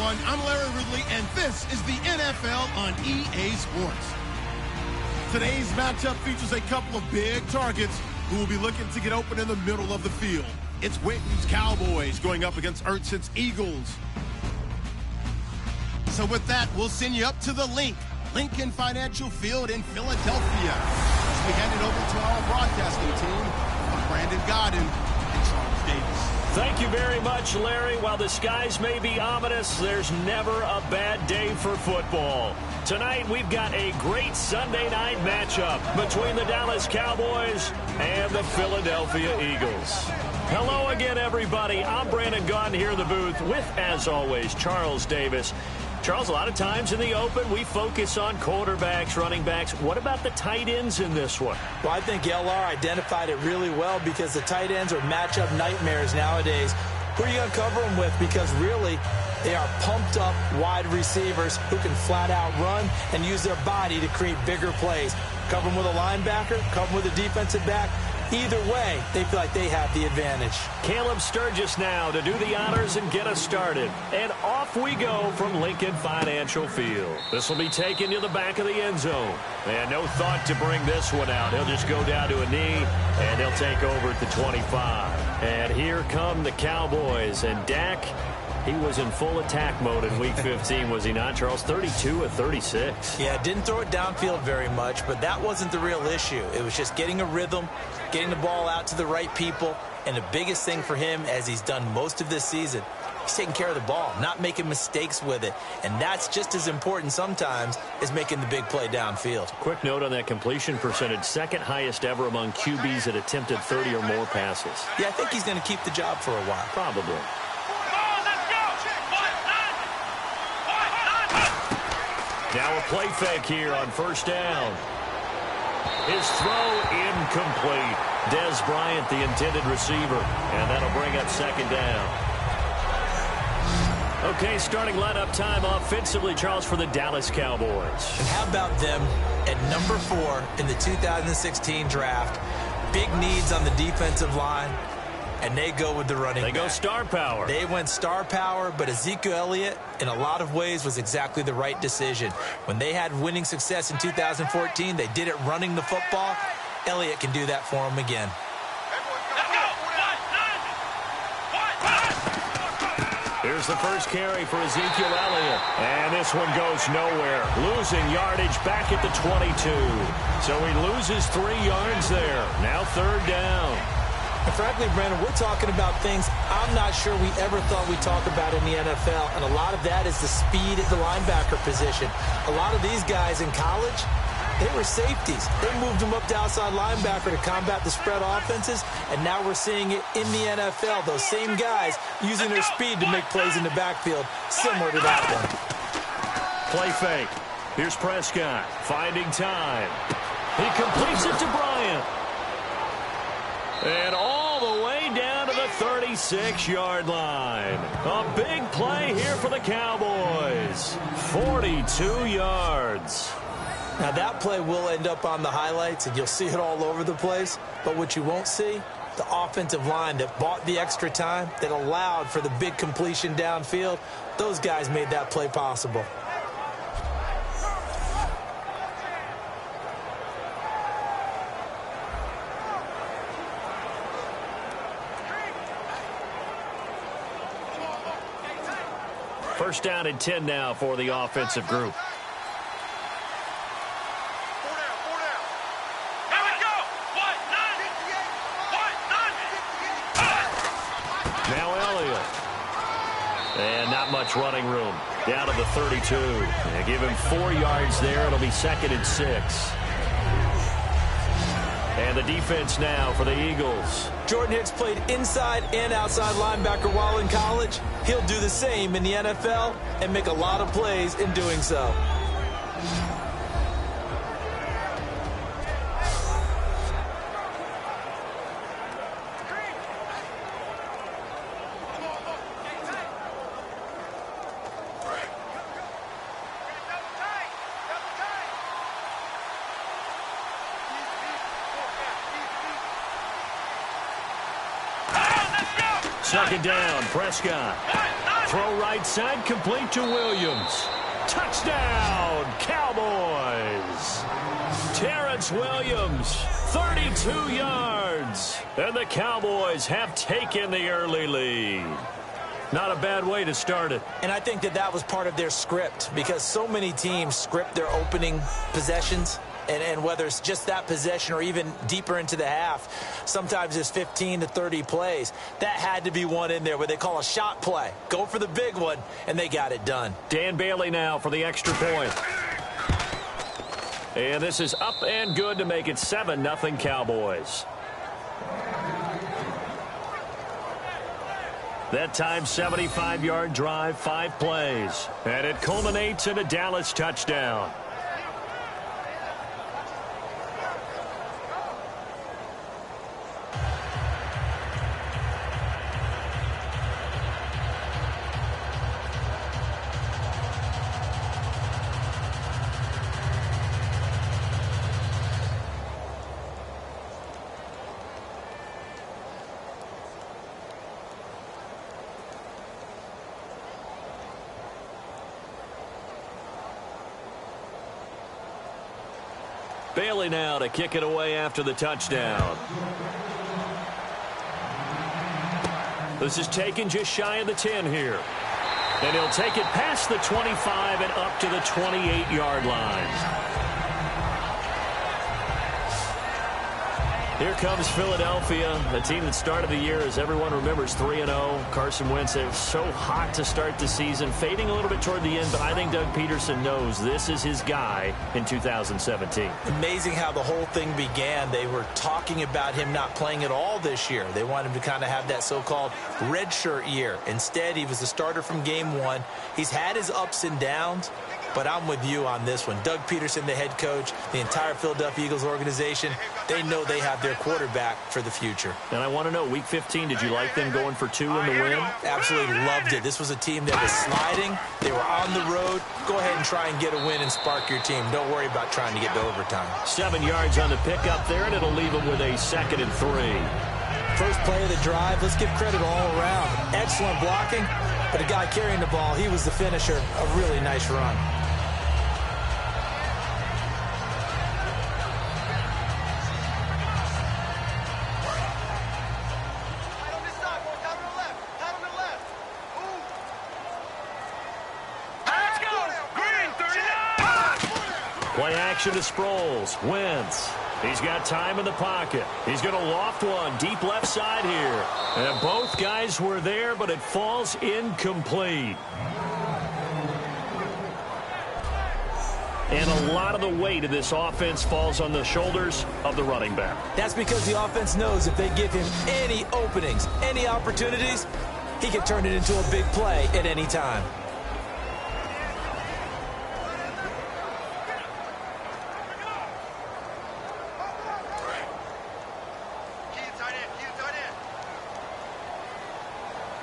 everyone. I'm Larry Ridley, and this is the NFL on EA Sports. Today's matchup features a couple of big targets who will be looking to get open in the middle of the field. It's Witten's Cowboys going up against Ertz's Eagles. So with that, we'll send you up to the Lincoln Financial Field in Philadelphia, as we hand it over to our broadcasting team, Brandon Godden and Charles Davis. Thank you very much, Larry. While the skies may be ominous, there's never a bad day for football. Tonight, we've got a great Sunday night matchup between the Dallas Cowboys and the Philadelphia Eagles. Hello again, everybody. I'm Brandon Gaudin here in the booth with, as always, Charles Davis. Charles, a lot of times in the open, we focus on quarterbacks, running backs. What about the tight ends in this one? Well, I think LR identified it really well because the tight ends are matchup nightmares nowadays. Who are you going to cover them with? Because really, they are pumped up wide receivers who can flat out run and use their body to create bigger plays. Cover them with a linebacker, cover them with a defensive back. Either way, they feel like they have the advantage. Caleb Sturgis now to do the honors and get us started. And off we go from Lincoln Financial Field. This will be taken to the back of the end zone. And no thought to bring this one out. He'll just go down to a knee, and they'll take over at the 25. And here come the Cowboys. And Dak, he was in full attack mode in Week 15, was he not, Charles? 32 of 36. Yeah, didn't throw it downfield very much, but that wasn't the real issue. It was just getting a rhythm, getting the ball out to the right people, and the biggest thing for him, as he's done most of this season, he's taking care of the ball, not making mistakes with it. And that's just as important sometimes as making the big play downfield. Quick note on that completion percentage, second highest ever among QBs that attempted 30 or more passes. Yeah, I think he's going to keep the job for a while. Probably. Now a play fake here on first down. His throw incomplete. Dez Bryant, the intended receiver. And that'll bring up second down. Okay, starting lineup time offensively, Charles, for the Dallas Cowboys. And how about them at number 4 in the 2016 draft? Big needs on the defensive line. And they go with the running back. They go star power. They went star power, but Ezekiel Elliott, in a lot of ways, was exactly the right decision. When they had winning success in 2014, they did it running the football. Elliott can do that for them again. Here's the first carry for Ezekiel Elliott. And this one goes nowhere. Losing yardage back at the 22. So he loses 3 yards there. Now third down. And frankly, Brandon, we're talking about things I'm not sure we ever thought we'd talk about in the NFL, and a lot of that is the speed at the linebacker position. A lot of these guys in college, they were safeties. They moved them up to outside linebacker to combat the spread offenses, and now we're seeing it in the NFL. Those same guys using their speed to make plays in the backfield, similar to that one. Play fake. Here's Prescott finding time. He completes it to Bryant. And all the way down to the 36-yard line. A big play here for the Cowboys. 42 yards. Now that play will end up on the highlights, and you'll see it all over the place. But what you won't see, the offensive line that bought the extra time, that allowed for the big completion downfield, those guys made that play possible. First down and 10 now for the offensive group. Now Elliott. And not much running room. Down to the 32. They give him 4 yards there. It'll be second and 6. And the defense now for the Eagles. Jordan Hicks played inside and outside linebacker while in college. He'll do the same in the NFL and make a lot of plays in doing so. Second down, Prescott. Throw right side, complete to Williams. Touchdown, Cowboys. Terrence Williams, 32 yards. And the Cowboys have taken the early lead. Not a bad way to start it. And I think that was part of their script, because so many teams script their opening possessions. And whether it's just that possession or even deeper into the half, sometimes it's 15 to 30 plays. That had to be one in there where they call a shot play. Go for the big one, and they got it done. Dan Bailey now for the extra point. And this is up and good to make it 7-0 Cowboys. That time, 75-yard drive, 5 plays. And it culminates in a Dallas touchdown. Bailey now to kick it away after the touchdown. This is taken just shy of the 10 here. And he'll take it past the 25 and up to the 28-yard line. Here comes Philadelphia, a team that started the year, as everyone remembers, 3-0. Carson Wentz, it was so hot to start the season, fading a little bit toward the end, but I think Doug Peterson knows this is his guy in 2017. Amazing how the whole thing began. They were talking about him not playing at all this year. They wanted him to kind of have that so-called redshirt year. Instead, he was the starter from game 1. He's had his ups and downs, but I'm with you on this one. Doug Peterson, the head coach, the entire Philadelphia Eagles organization, they know they have their quarterback for the future. And I want to know, Week 15, did you like them going for 2 in the win? Absolutely loved it. This was a team that was sliding. They were on the road. Go ahead and try and get a win and spark your team. Don't worry about trying to get to overtime. 7 yards on the pickup there, and it'll leave them with a 2nd and 3. First play of the drive, let's give credit all around. Excellent blocking, but the guy carrying the ball, he was the finisher. A really nice run. Play action to Sproles. Wentz. He's got time in the pocket. He's going to loft one deep left side here. And both guys were there, but it falls incomplete. And a lot of the weight of this offense falls on the shoulders of the running back. That's because the offense knows if they give him any openings, any opportunities, he can turn it into a big play at any time.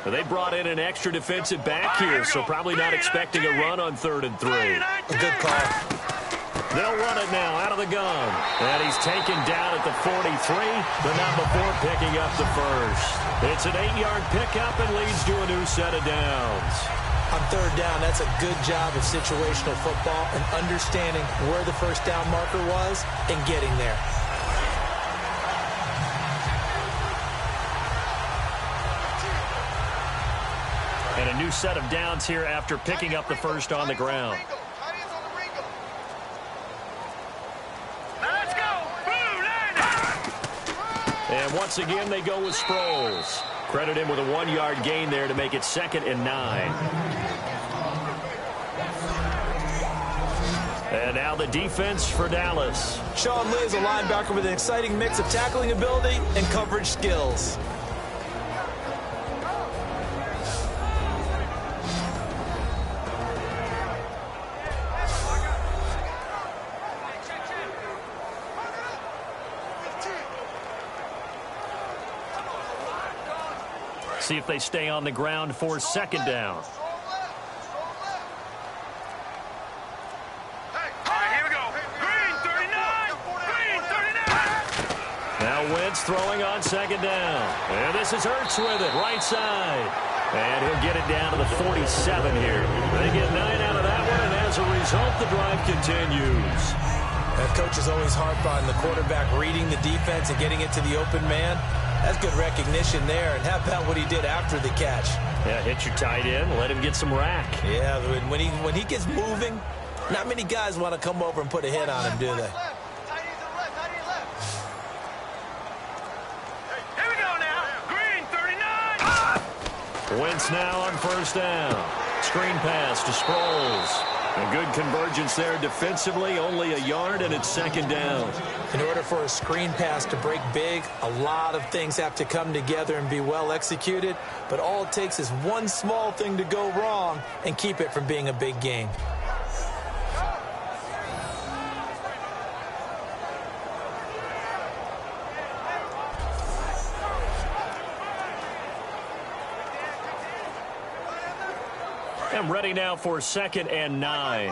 They brought in an extra defensive back here, so probably not expecting a run on 3rd and 3. A good call. They'll run it now out of the gun. And he's taken down at the 43, but not before picking up the first. It's an 8-yard pickup and leads to a new set of downs. On 3rd down, that's a good job of situational football and understanding where the first down marker was and getting there. And a new set of downs here after picking up the first on the ground. Let's go. And once again, they go with Sproles. Credit him with a 1-yard gain there to make it 2nd and 9. And now the defense for Dallas. Sean Lee is a linebacker with an exciting mix of tackling ability and coverage skills. See if they stay on the ground for 2nd down. Now Wentz throwing on 2nd down. And this is Hurts with it, right side. And he'll get it down to the 47 here. They get 9 out of that one, and as a result, the drive continues. That coach is always harp on the quarterback reading the defense and getting it to the open man. That's good recognition there. And how about what he did after the catch? Yeah, hit your tight end, let him get some rack. Yeah, when he gets moving, not many guys want to come over and put a hit on him, do they? Wentz now on first down. Screen pass to Sproles. A good convergence there defensively, only a yard, and it's second down. In order for a screen pass to break big, a lot of things have to come together and be well executed, but all it takes is one small thing to go wrong and keep it from being a big game. And ready now for second and 9.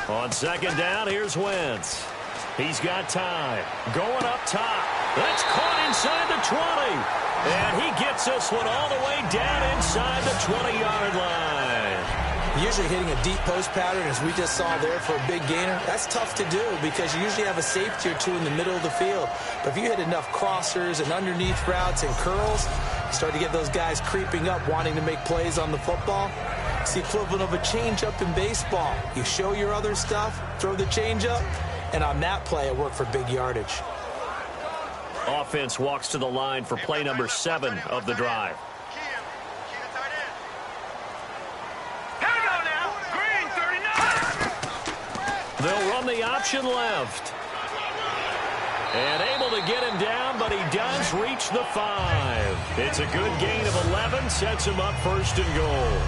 On second down, here's Wentz. He's got time. Going up top. That's caught inside the 20. And he gets this one all the way down inside the 20-yard line. Usually hitting a deep post pattern, as we just saw there for a big gainer, that's tough to do because you usually have a safety or two in the middle of the field. But if you hit enough crossers and underneath routes and curls, you start to get those guys creeping up wanting to make plays on the football. It's the equivalent of a changeup in baseball. You show your other stuff, throw the changeup, and on that play, it worked for big yardage. Offense walks to the line for play number 7 of the drive. They'll run the option left. And able to get him down, but he does reach the 5. It's a good gain of 11, sets him up first and goal.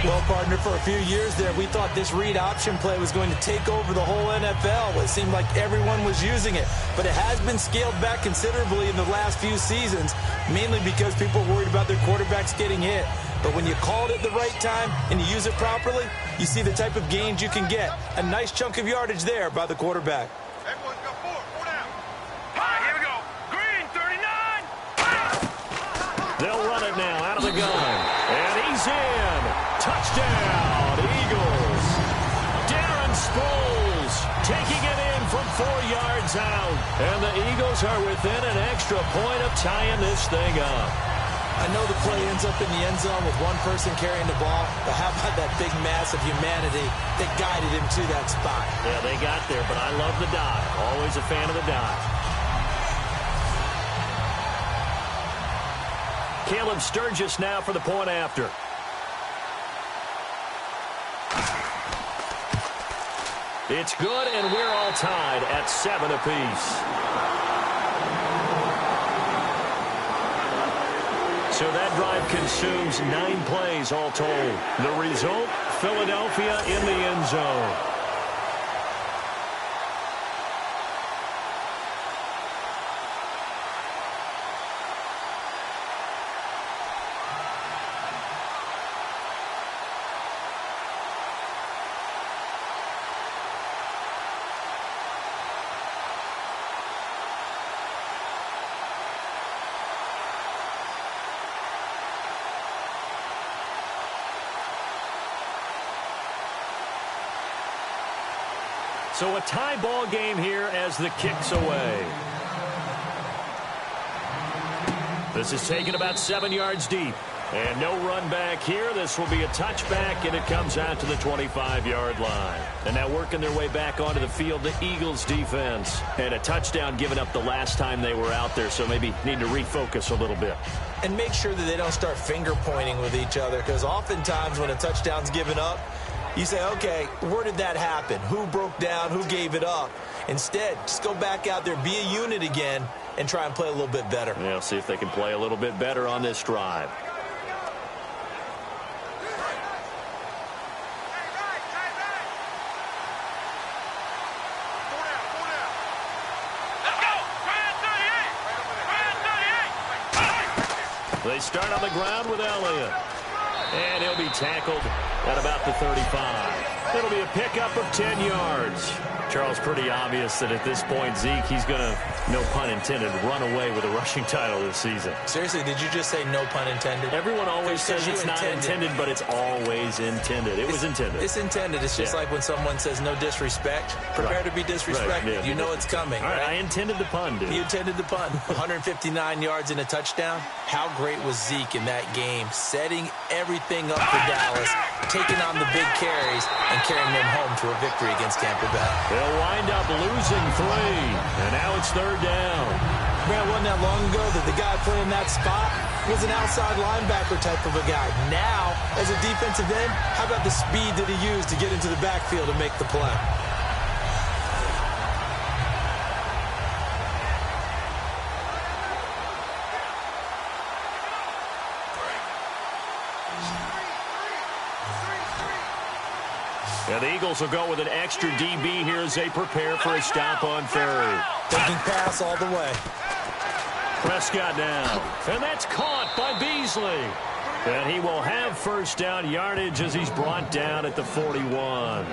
Well, partner, for a few years there, we thought this read option play was going to take over the whole NFL. It seemed like everyone was using it, but it has been scaled back considerably in the last few seasons, mainly because people are worried about their quarterbacks getting hit. But when you call it at the right time and you use it properly, you see the type of gains you can get. A nice chunk of yardage there by the quarterback. Everyone's got 4 down. All right, here we go. Green, 39. They'll run it now out of the gun. And he's in. Touchdown, Eagles. Darren Sproles taking it in from 4 yards out. And the Eagles are within an extra point of tying this thing up. I know the play ends up in the end zone with one person carrying the ball, but how about that big mass of humanity that guided him to that spot? Yeah, they got there, but I love the dive. Always a fan of the dive. Caleb Sturgis now for the point after. It's good, and we're all tied at 7 apiece. So that drive consumes 9 plays all told. The result, Philadelphia in the end zone. So a tie ball game here as the kick's away. This is taken about 7 yards deep. And no run back here. This will be a touchback, and it comes out to the 25-yard line. And now working their way back onto the field, the Eagles defense. And a touchdown given up the last time they were out there, so maybe need to refocus a little bit. And make sure that they don't start finger-pointing with each other, because oftentimes when a touchdown's given up, you say, okay, where did that happen? Who broke down? Who gave it up? Instead, just go back out there, be a unit again, and try and play a little bit better. Yeah, see if they can play a little bit better on this drive. They start on the ground with Elliott. And he'll he'll be tackled at about the 35. It'll be a pickup of 10 yards. Charles, pretty obvious that at this point, Zeke, he's going to, no pun intended, run away with a rushing title this season. Seriously, did you just say no pun intended? Everyone always says it's not intended, but it's always intended. It was intended. It's intended. It's just like when someone says no disrespect. Prepare to be disrespected. Right, yeah. You know it's coming. All right, I intended the pun, dude. You intended the pun. 159 yards and a touchdown. How great was Zeke in that game, setting everything up for Dallas, taking on the big carries, and carrying them home to a victory against Tampa Bay. They'll wind up losing 3, and now it's 3rd down. Man, wasn't that long ago that the guy playing that spot was an outside linebacker type of a guy. Now, as a defensive end, how about the speed that he used to get into the backfield and make the play? And the Eagles will go with an extra DB here as they prepare for a stop on 3rd. Taking pass all the way. Prescott now. And that's caught by Beasley. And he will have 1st down yardage as he's brought down at the 41.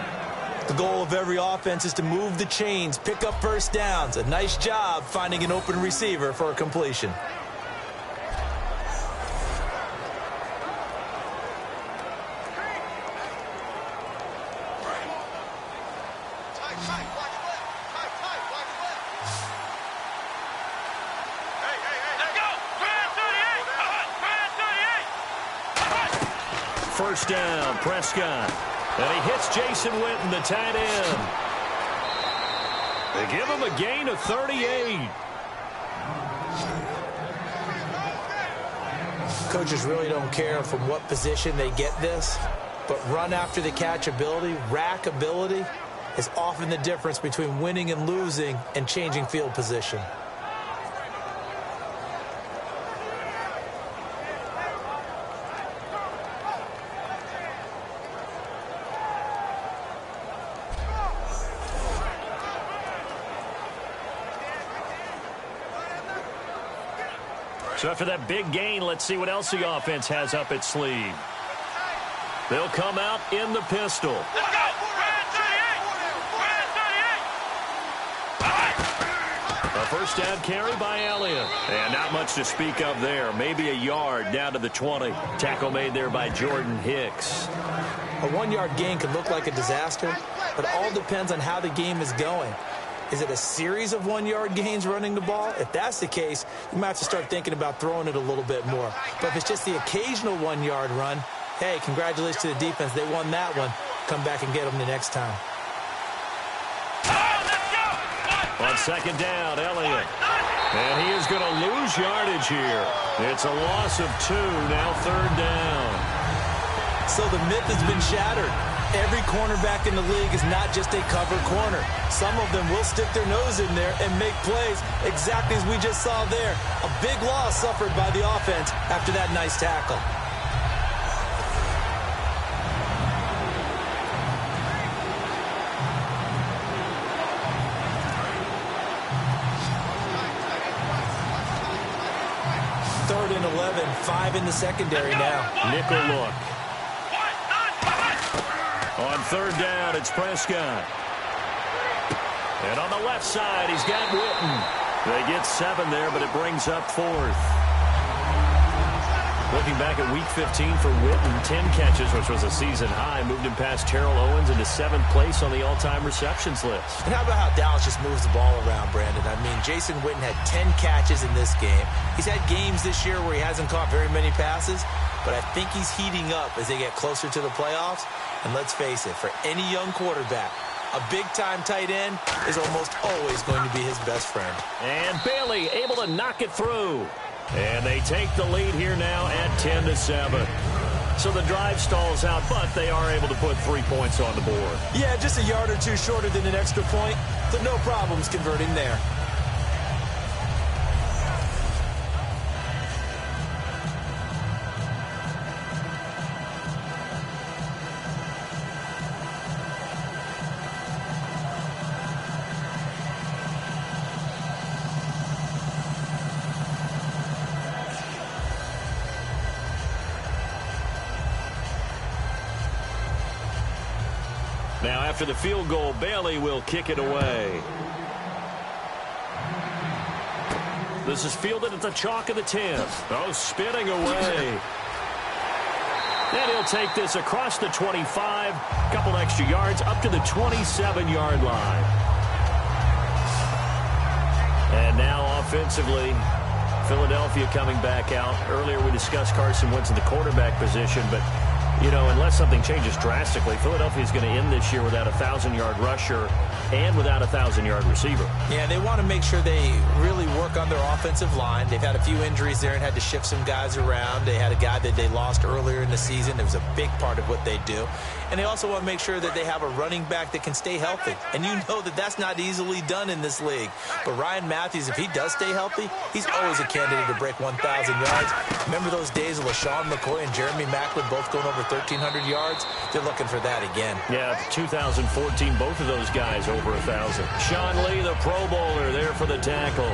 The goal of every offense is to move the chains, pick up 1st downs. A nice job finding an open receiver for a completion. First down, Prescott. And he hits Jason Witten, the tight end. They give him a gain of 38. Coaches really don't care from what position they get this, but run after the catch ability, rack ability, is often the difference between winning and losing and changing field position. So after that big gain, let's see what else the offense has up its sleeve. They'll come out in the pistol. Let's go! A first down carry by Elliott. And not much to speak of there. Maybe a yard down to the 20. Tackle made there by Jordan Hicks. A 1-yard gain could look like a disaster, but it all depends on how the game is going. Is it a series of 1-yard gains running the ball? If that's the case, you might have to start thinking about throwing it a little bit more. But if it's just the occasional 1-yard run, hey, congratulations to the defense. They won that one. Come back and get them the next time. On 2nd down, Elliott. And he is going to lose yardage here. It's a loss of 2, now 3rd down. So the myth has been shattered. Every cornerback in the league is not just a cover corner. Some of them will stick their nose in there and make plays exactly as we just saw there. A big loss suffered by the offense after that nice tackle. Third and 11, 5 in the secondary now. Nickel look. On 3rd down, it's Prescott. And on the left side, he's got Witten. They get 7 there, but it brings up 4th. Looking back at Week 15 for Witten, 10 catches, which was a season high, moved him past Terrell Owens into 7th place on the all-time receptions list. And how about how Dallas just moves the ball around, Brandon? I mean, Jason Witten had 10 catches in this game. He's had games this year where he hasn't caught very many passes, but I think he's heating up as they get closer to the playoffs. And let's face it, for any young quarterback, a big-time tight end is almost always going to be his best friend. And Bailey able to knock it through. And they take the lead here now at 10-7. So the drive stalls out, but they are able to put 3 points on the board. Yeah, just a yard or two shorter than an extra point, but no problems converting there. Now after the field goal, Bailey will kick it away. This is fielded at the chalk of the 10. Oh, spinning away. And he'll take this across the 25, couple extra yards up to the 27-yard line. And now offensively, Philadelphia coming back out. Earlier we discussed Carson Wentz in the quarterback position, but you know, unless something changes drastically, Philadelphia is going to end this year without a 1,000-yard rusher and without a 1,000-yard receiver. Yeah, they want to make sure they really work on their offensive line. They've had a few injuries there and had to shift some guys around. They had a guy that they lost earlier in the season. It was a big part of what they do. And they also want to make sure that they have a running back that can stay healthy. And you know that that's not easily done in this league. But Ryan Matthews, if he does stay healthy, he's always a candidate to break 1,000 yards. Remember those days of LaShawn McCoy and Jeremy Maclin both going over 1,300 yards? They're looking for that again. Yeah, 2014, both of those guys over 1,000. Sean Lee, the Pro Bowler, there for the tackle.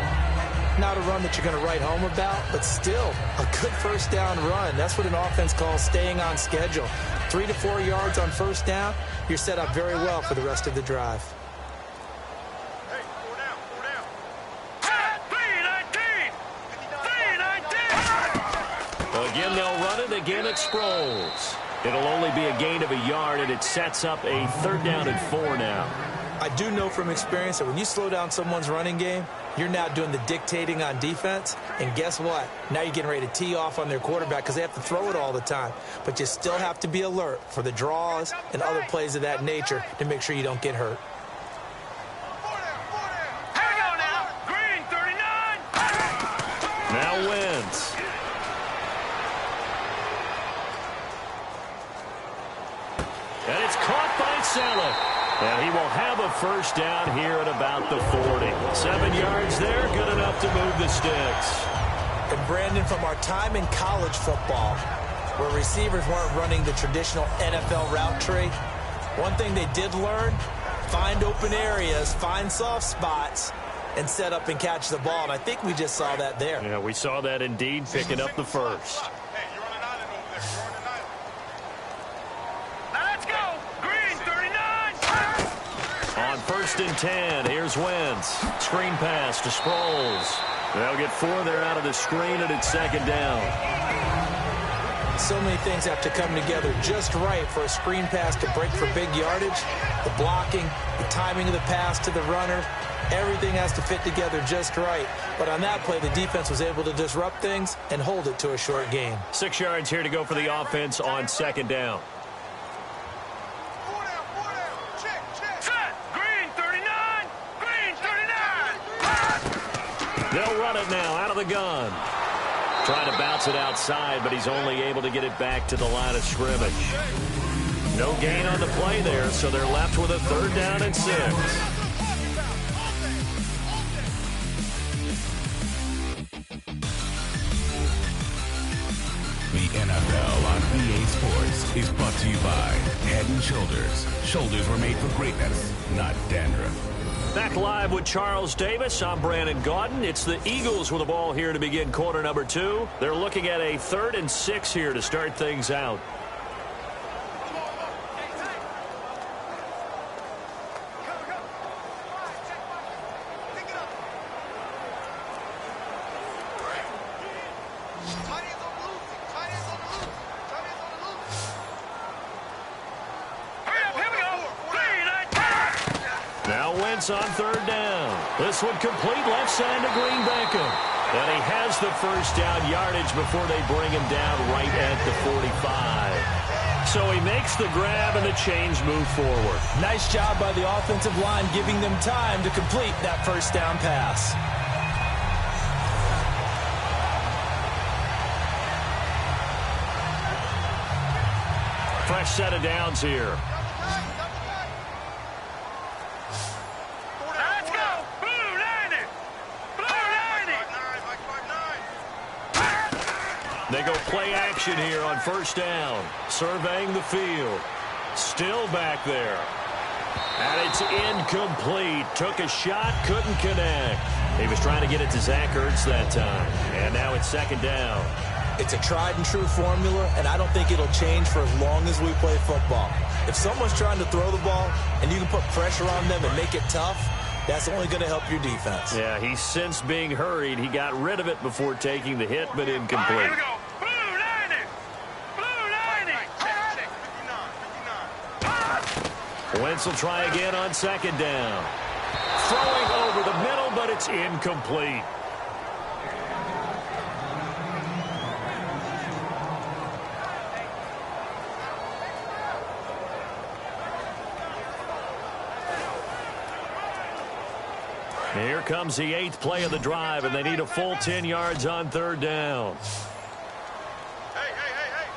Not a run that you're going to write home about, but still a good first down run. That's what an offense calls staying on schedule. 3 to 4 yards on first down, you're set up very well for the rest of the drive. Hey, 4 down, 4 down. Again, they'll run it. Again, it Sproles. It'll only be a gain of a yard, and it sets up a 3rd down and 4 now. I do know from experience that when you slow down someone's running game, you're now doing the dictating on defense. And guess what? Now you're getting ready to tee off on their quarterback because they have to throw it all the time. But you still have to be alert for the draws and other plays of that nature to make sure you don't get hurt. 4 down, 4 down. Here we go now. Green, 39. Now Wentz. And it's caught by Saleh. And he will have a first down here at about the 40. 7 yards there, good enough to move the sticks. And Brandon, from our time in college football, where receivers weren't running the traditional NFL route tree, one thing they did learn, find open areas, find soft spots, and set up and catch the ball. And I think we just saw that there. Yeah, we saw that indeed, picking up the first. Hey, you're running island over there. You're running island. Now let's go. Green, 39. On 1st and 10, here's Wentz. Screen pass to Sproles. They'll get 4 there out of the screen, and it's 2nd down. So many things have to come together just right for a screen pass to break for big yardage. The blocking, the timing of the pass to the runner, everything has to fit together just right. But on that play, the defense was able to disrupt things and hold it to a short gain. 6 yards here to go for the offense on 2nd down. 4 down, 4 down. Check, check. Set. Green, 39. Green, 39. They'll run it now out of the gun. Trying to bounce it outside, but he's only able to get it back to the line of scrimmage. No gain on the play there, so they're left with a 3rd down and 6. The NFL on EA Sports is brought to you by Head & Shoulders. Shoulders were made for greatness, not dandruff. Back live with Charles Davis. I'm Brandon Gaudin. It's the Eagles with the ball here to begin quarter number 2. They're looking at a 3rd and 6 here to start things out. On 3rd down. This one complete left side to Green Beckham. And he has the first down yardage before they bring him down right at the 45. So he makes the grab and the chains move forward. Nice job by the offensive line giving them time to complete that first down pass. Fresh set of downs here. They go play action here on 1st down. Surveying the field. Still back there. And it's incomplete. Took a shot, couldn't connect. He was trying to get it to Zach Ertz that time. And now it's 2nd down. It's a tried-and-true formula, and I don't think it'll change for as long as we play football. If someone's trying to throw the ball and you can put pressure on them and make it tough, that's only going to help your defense. Yeah, he sensed being hurried. He got rid of it before taking the hit, but incomplete. Here we go. Blue 90. Blue 90. Check. 59. Wentz will try again on second down. Throwing over the middle, but it's incomplete. Here comes the 8th play of the drive, and they need a full 10 yards on third down. Hey.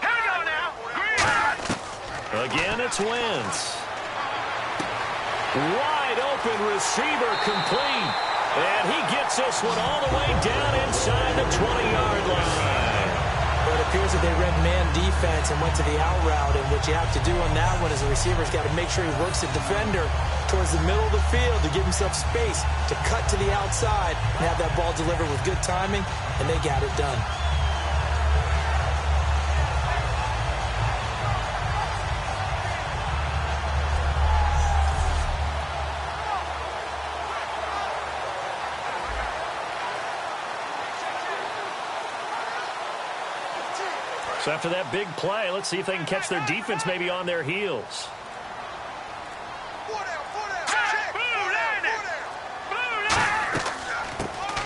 Here we go now. Green. Again, it's Wentz. Wide open receiver complete. And he gets this one all the way down inside the 20-yard line. But it appears that they read man defense and went to the out route. And what you have to do on that one is the receiver's got to make sure he works the defender towards the middle of the field to give himself space to cut to the outside and have that ball delivered with good timing, and they got it done. So after that big play, let's see if they can catch their defense maybe on their heels.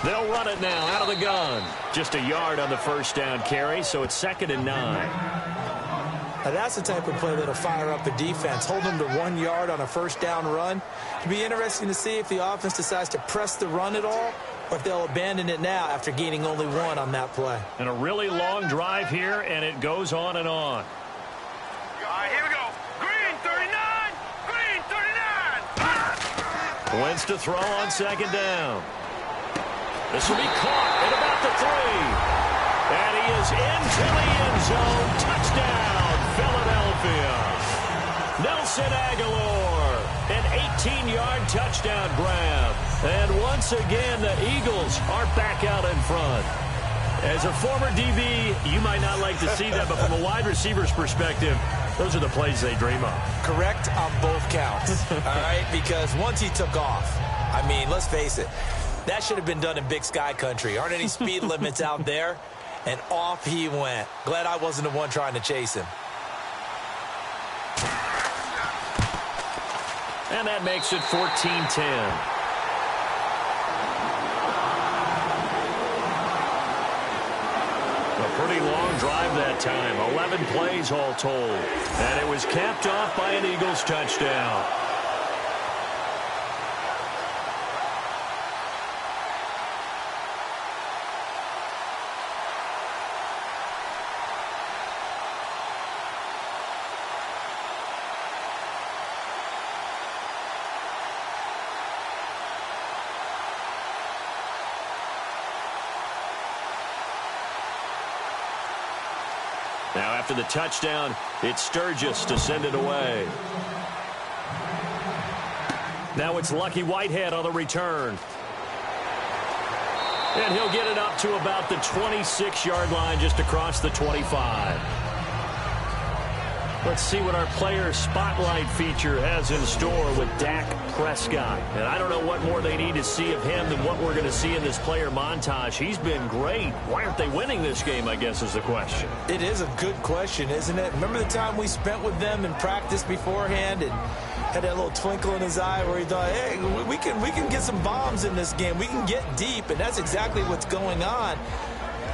They'll run it now out of the gun. Just a yard on the first down carry, so it's 2nd and 9. Now that's the type of play that'll fire up the defense. Hold them to 1 yard on a first down run. It'll be interesting to see if the offense decides to press the run at all or if they'll abandon it now after gaining only 1 on that play. And a really long drive here, and it goes on and on. All right, here we go. Green 39. Green 39. Wentz to throw on second down. This will be caught at about the 3. And he is into the end zone. Touchdown, Philadelphia. Nelson Aguilar, an 18-yard touchdown grab. And once again, the Eagles are back out in front. As a former DB, you might not like to see that, but from a wide receiver's perspective, those are the plays they dream of. Correct on both counts, all right? Because once he took off, I mean, let's face it, that should have been done in Big Sky country. Aren't any speed limits out there? And off he went. Glad I wasn't the one trying to chase him. And that makes it 14-10. A pretty long drive that time. 11 plays all told. And it was capped off by an Eagles touchdown. Now after the touchdown, it's Sturgis to send it away. Now it's Lucky Whitehead on the return. And he'll get it up to about the 26-yard line, just across the 25. Let's see what our player spotlight feature has in store with Dak Prescott. And I don't know what more they need to see of him than what we're going to see in this player montage. He's been great. Why aren't they winning this game, I guess, is the question. It is a good question, isn't it? Remember the time we spent with them in practice beforehand and had that little twinkle in his eye where he thought, hey, we can get some bombs in this game. We can get deep, and that's exactly what's going on.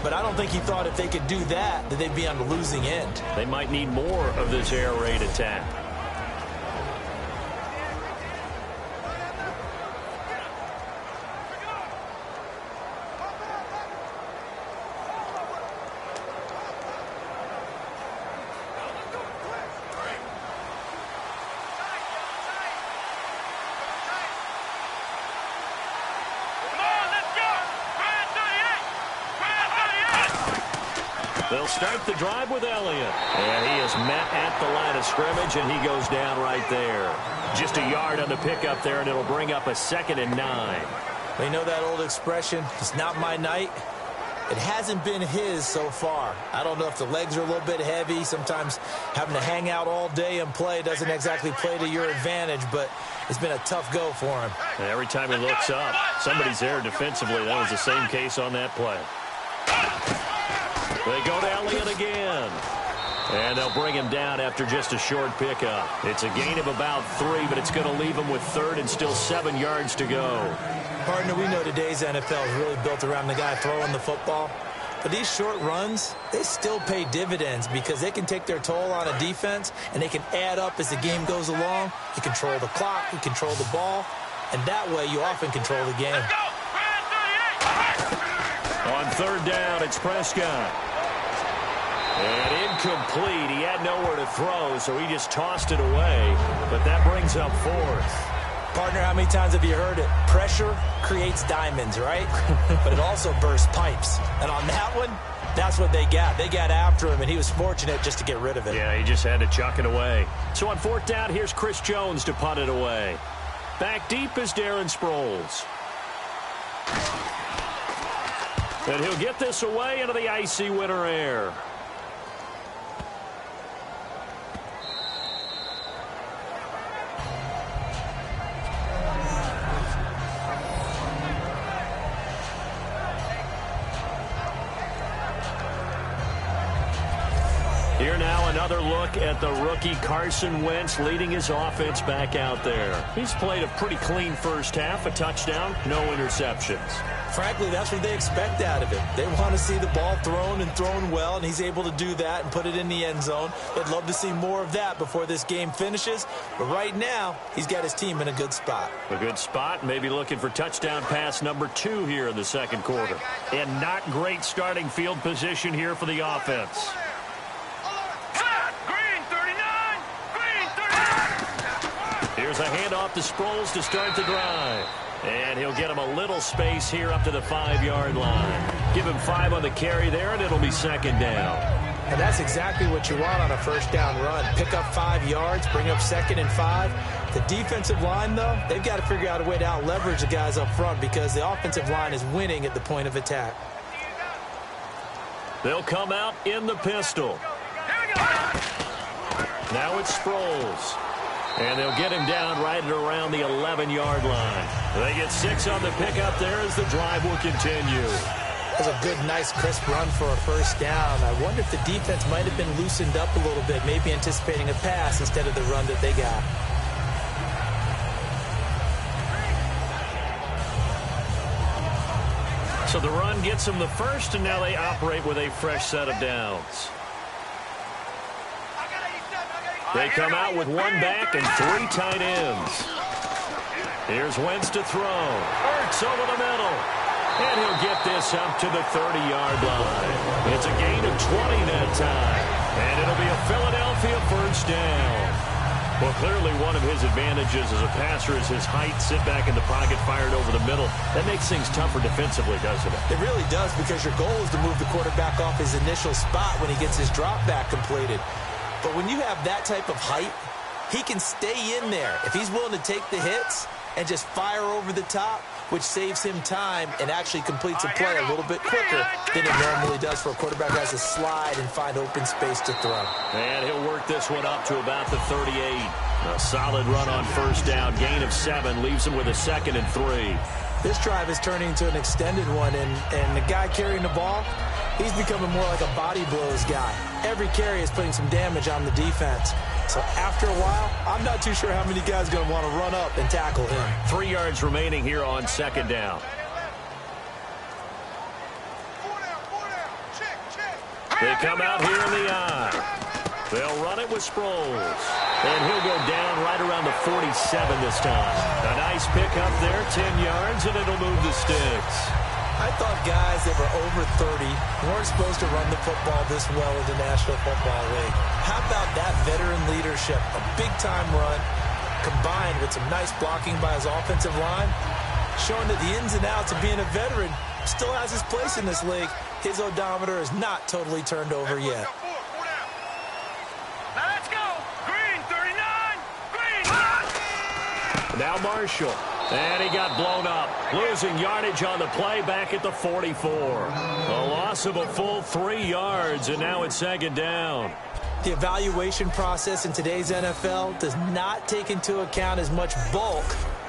But I don't think he thought if they could do that they'd be on the losing end. They might need more of this air raid attack. They'll start the drive with Elliott. And he is met at the line of scrimmage, and he goes down right there. Just a yard on the pickup there, and it'll bring up a 2nd and 9. Well, you know that old expression, it's not my night. It hasn't been his so far. I don't know if the legs are a little bit heavy. Sometimes having to hang out all day and play doesn't exactly play to your advantage, but it's been a tough go for him. And every time he looks up, somebody's there defensively. That was the same case on that play. They go to Elliott again. And they'll bring him down after just a short pickup. It's a gain of about 3, but it's going to leave him with 3rd and still 7 yards to go. Partner, we know today's NFL is really built around the guy throwing the football. But these short runs, they still pay dividends because they can take their toll on a defense, and they can add up as the game goes along. You control the clock, you control the ball, and that way you often control the game. On 3rd down, it's Prescott. And incomplete. He had nowhere to throw, so he just tossed it away. But that brings up 4th. Partner, how many times have you heard it? Pressure creates diamonds, right? But it also bursts pipes. And on that one, that's what they got. They got after him, and he was fortunate just to get rid of it. Yeah, he just had to chuck it away. So on 4th down, here's Chris Jones to punt it away. Back deep is Darren Sproles. And he'll get this away into the icy winter air. Here now another look at the rookie Carson Wentz leading his offense back out there. He's played a pretty clean first half, a touchdown, no interceptions. Frankly, that's what they expect out of him. They want to see the ball thrown and thrown well, and he's able to do that and put it in the end zone. They'd love to see more of that before this game finishes. But right now, he's got his team in a good spot. A good spot, maybe looking for touchdown pass number 2 here in the second quarter. And not great starting field position here for the offense. Here's a handoff to Sproles to start the drive. And he'll get him a little space here up to the 5-yard line. Give him 5 on the carry there, and it'll be 2nd down. And that's exactly what you want on a first down run. Pick up 5 yards, bring up 2nd and 5. The defensive line, though, they've got to figure out a way to out-leverage the guys up front because the offensive line is winning at the point of attack. They'll come out in the pistol. Now it's Sproles. And they'll get him down right at around the 11-yard line. They get 6 on the pickup there as the drive will continue. That's a good, nice, crisp run for a first down. I wonder if the defense might have been loosened up a little bit, maybe anticipating a pass instead of the run that they got. So the run gets them the first, and now they operate with a fresh set of downs. They come out with 1 back and 3 tight ends. Here's Wentz to throw. Ertz over the middle. And he'll get this up to the 30-yard line. It's a gain of 20 that time. And it'll be a Philadelphia first down. Well, clearly one of his advantages as a passer is his height. Sit back in the pocket, fired over the middle. That makes things tougher defensively, doesn't it? It really does, because your goal is to move the quarterback off his initial spot when he gets his drop back completed. But when you have that type of height, he can stay in there. If he's willing to take the hits and just fire over the top, which saves him time and actually completes a play a little bit quicker than it normally does for a quarterback who has to slide and find open space to throw. And he'll work this one up to about the 38. A solid run on first down. Gain of 7 leaves him with a 2nd and 3. This drive is turning into an extended one, and the guy carrying the ball, he's becoming more like a body blows guy. Every carry is putting some damage on the defense. So after a while, I'm not too sure how many guys are going to want to run up and tackle him. 3 yards remaining here on 2nd down. They come out here in the eye. They'll run it with Sproles. And he'll go down right around the 47 this time. A nice pickup there, 10 yards, and it'll move the sticks. I thought guys that were over 30 weren't supposed to run the football this well in the National Football League. How about that veteran leadership? A big-time run combined with some nice blocking by his offensive line, showing that the ins and outs of being a veteran still has his place in this league. His odometer is not totally turned over yet. Let's go. Green 39. Green. Now Marshall. And he got blown up, losing yardage on the play back at the 44. A loss of a full 3 yards, and now it's second down. The evaluation process in today's NFL does not take into account as much bulk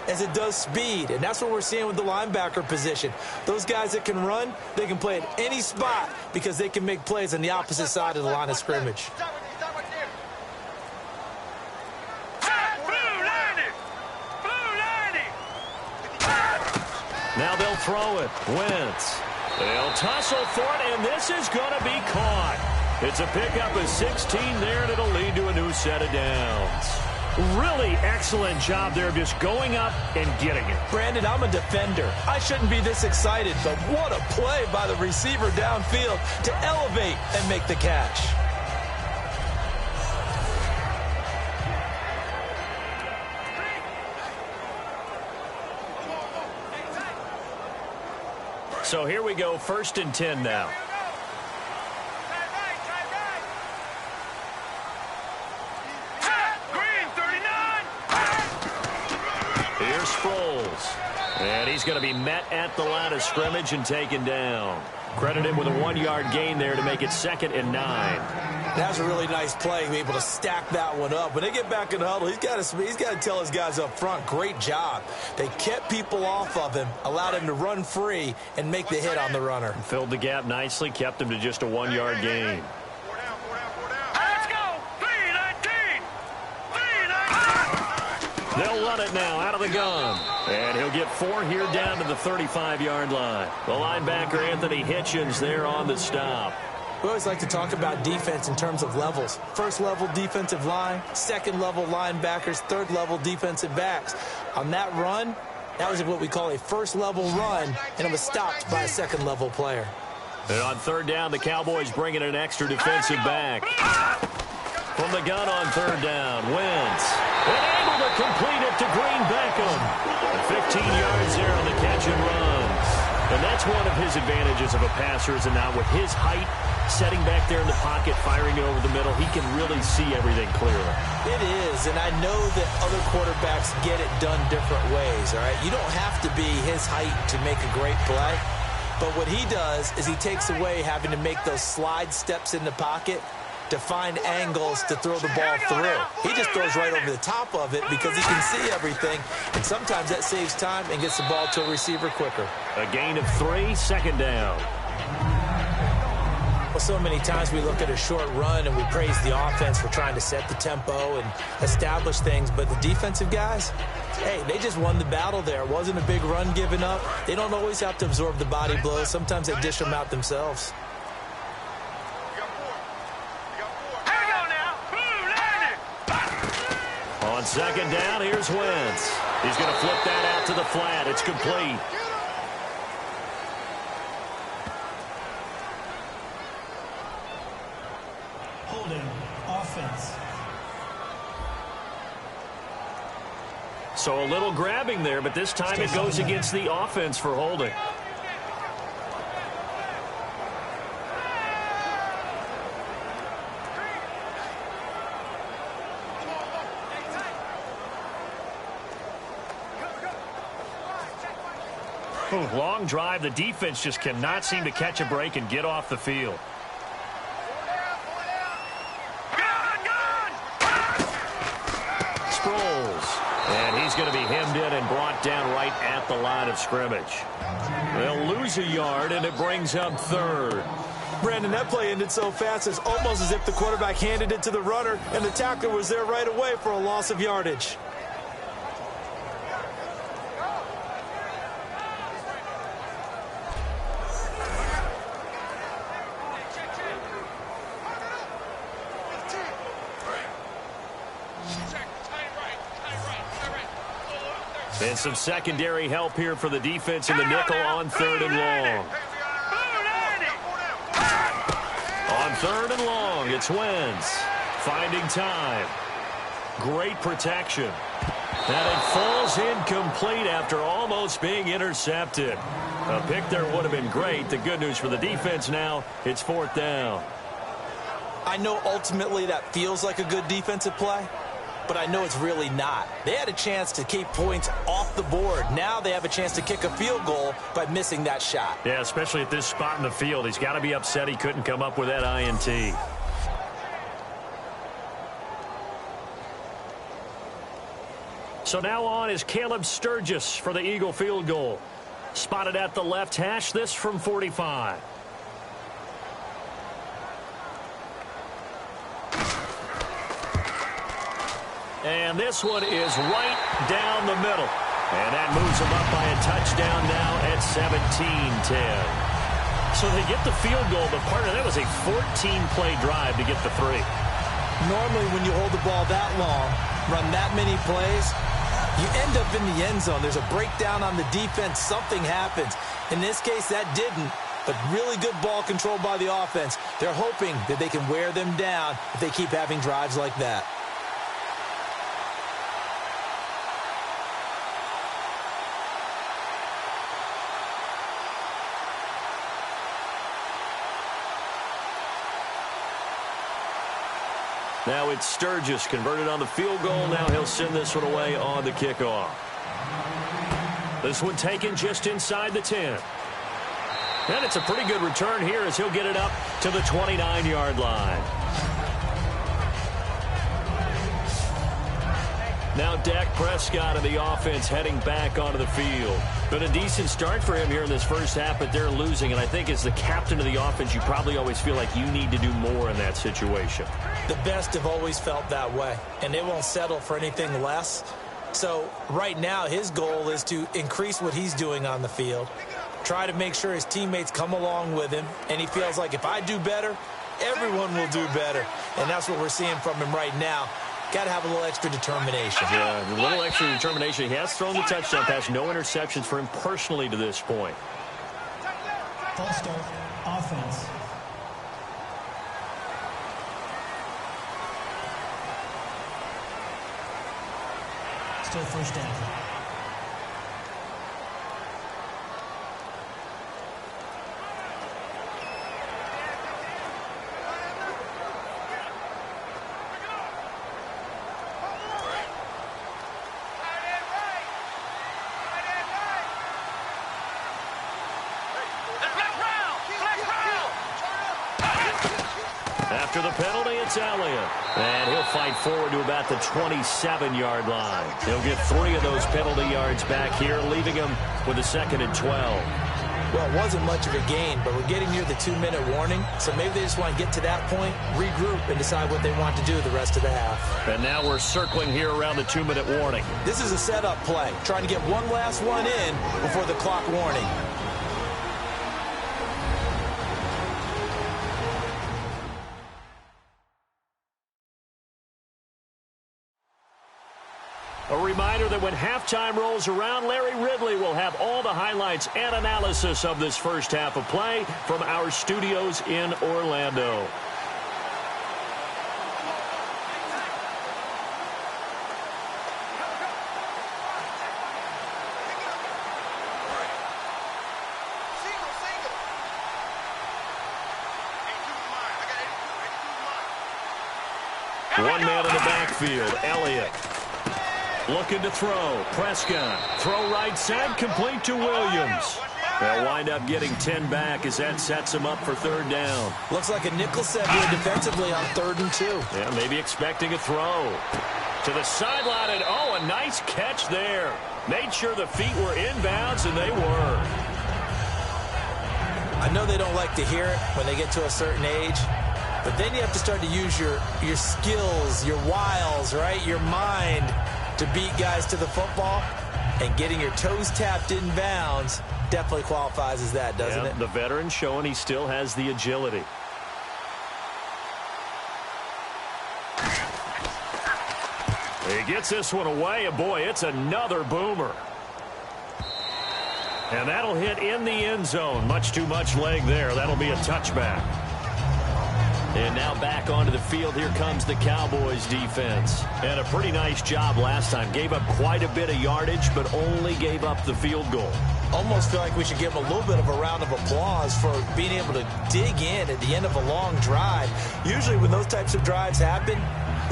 as it does speed, and that's what we're seeing with the linebacker position. Those guys that can run, they can play at any spot because they can make plays on the opposite side of the line of scrimmage. Now they'll throw it. Wentz. They'll tussle for it, and this is going to be caught. It's a pickup of 16 there, and it'll lead to a new set of downs. Really excellent job there of just going up and getting it. Brandon, I'm a defender. I shouldn't be this excited, but what a play by the receiver downfield to elevate and make the catch. So here we go, 1st and 10 now. Here's Sproles. And he's going to be met at the line of scrimmage and taken down. Credited with a 1-yard gain there to make it 2nd and 9. That was a really nice play, be able to stack that one up. When they get back in the huddle, he's got to tell his guys up front, great job. They kept people off of him, allowed him to run free and make the hit on the runner. Filled the gap nicely, kept him to just a 1-yard gain. Let's go! 3-19! They'll run it now out of the gun. And he'll get 4 here down to the 35-yard line. The linebacker, Anthony Hitchens, there on the stop. We always like to talk about defense in terms of levels. 1st level defensive line, 2nd level linebackers, 3rd level defensive backs. On that run, that was what we call a 1st level run, and it was stopped by a 2nd level player. And on 3rd down, the Cowboys bring in an extra defensive back. From the gun on 3rd down, Wentz. And able to complete it to Green Beckham. 15 yards there on the catch and run. And that's one of his advantages of a passer, is now with his height, setting back there in the pocket, firing it over the middle, he can really see everything clearly. It is, and I know that other quarterbacks get it done different ways, all right? You don't have to be his height to make a great play, but what he does is he takes away having to make those slide steps in the pocket to find angles to throw the ball through. He just throws right over the top of it because he can see everything, and sometimes that saves time and gets the ball to a receiver quicker. A gain of 3, 2nd down. Well, so many times we look at a short run and we praise the offense for trying to set the tempo and establish things, but the defensive guys, hey, they just won the battle there. It wasn't a big run given up. They don't always have to absorb the body blows. Sometimes they dish them out themselves. On 2nd down, here's Wentz. He's going to flip that out to the flat. It's complete. Holding offense. So a little grabbing there, but this time it goes against the offense for holding. Long drive. The defense just cannot seem to catch a break and get off the field. Sproles. And he's going to be hemmed in and brought down right at the line of scrimmage. They'll lose a yard, and it brings up 3rd. Brandon, that play ended so fast, it's almost as if the quarterback handed it to the runner, and the tackler was there right away for a loss of yardage. And some secondary help here for the defense in the nickel on 3rd and long. On 3rd and long, it's Wentz finding time. Great protection. And it falls incomplete after almost being intercepted. A pick there would have been great. The good news for the defense now, it's 4th down. I know ultimately that feels like a good defensive play, but I know it's really not. They had a chance to keep points off the board. Now they have a chance to kick a field goal by missing that shot. Yeah, especially at this spot in the field. He's got to be upset he couldn't come up with that INT. So now on is Caleb Sturgis for the Eagle field goal. Spotted at the left hash, this from 45. And this one is right down the middle. And that moves them up by a touchdown now at 17-10. So they get the field goal, but partner, that was a 14-play drive to get the 3. Normally when you hold the ball that long, run that many plays, you end up in the end zone. There's a breakdown on the defense. Something happens. In this case, that didn't. But really good ball control by the offense. They're hoping that they can wear them down if they keep having drives like that. Now it's Sturgis converted on the field goal. Now he'll send this one away on the kickoff. This one taken just inside the 10. And it's a pretty good return here as he'll get it up to the 29-yard line. Now Dak Prescott of the offense heading back onto the field. Been a decent start for him here in this first half, but they're losing. And I think as the captain of the offense, you probably always feel like you need to do more in that situation. The best have always felt that way, and they won't settle for anything less. So right now his goal is to increase what he's doing on the field, try to make sure his teammates come along with him, and he feels like if I do better, everyone will do better. And that's what we're seeing from him right now. Got to have a little extra determination. Yeah, a little extra determination. He has thrown the touchdown pass. No interceptions for him personally to this point. False start, offense. Still first down. After the penalty, it's Elliott. And he'll fight forward to about the 27-yard line. He'll get 3 of those penalty yards back here, leaving him with a 2nd and 12. Well, it wasn't much of a gain, but we're getting near the 2-minute warning. So maybe they just want to get to that point, regroup, and decide what they want to do the rest of the half. And now we're circling here around the 2-minute warning. This is a setup play, trying to get one last one in before the clock warning. A reminder that when halftime rolls around, Larry Ridley will have all the highlights and analysis of this first half of play from our studios in Orlando. One man in the backfield, Elliott. Looking to throw. Prescott. Throw right side, complete to Williams. They'll wind up getting 10 back as that sets him up for 3rd down. Looks like a nickel set here defensively on 3rd and 2. Yeah, maybe expecting a throw. To the sideline, and oh, a nice catch there. Made sure the feet were inbounds, and they were. I know they don't like to hear it when they get to a certain age, but then you have to start to use your skills, your wiles, right, your mind to beat guys to the football, and getting your toes tapped in bounds definitely qualifies as that, doesn't it? The veteran showing he still has the agility. He gets this one away, and boy, it's another boomer. And that'll hit in the end zone. Much too much leg there. That'll be a touchback. And now back onto the field. Here comes the Cowboys defense. And a pretty nice job last time. Gave up quite a bit of yardage, but only gave up the field goal. Almost feel like we should give them a little bit of a round of applause for being able to dig in at the end of a long drive. Usually when those types of drives happen,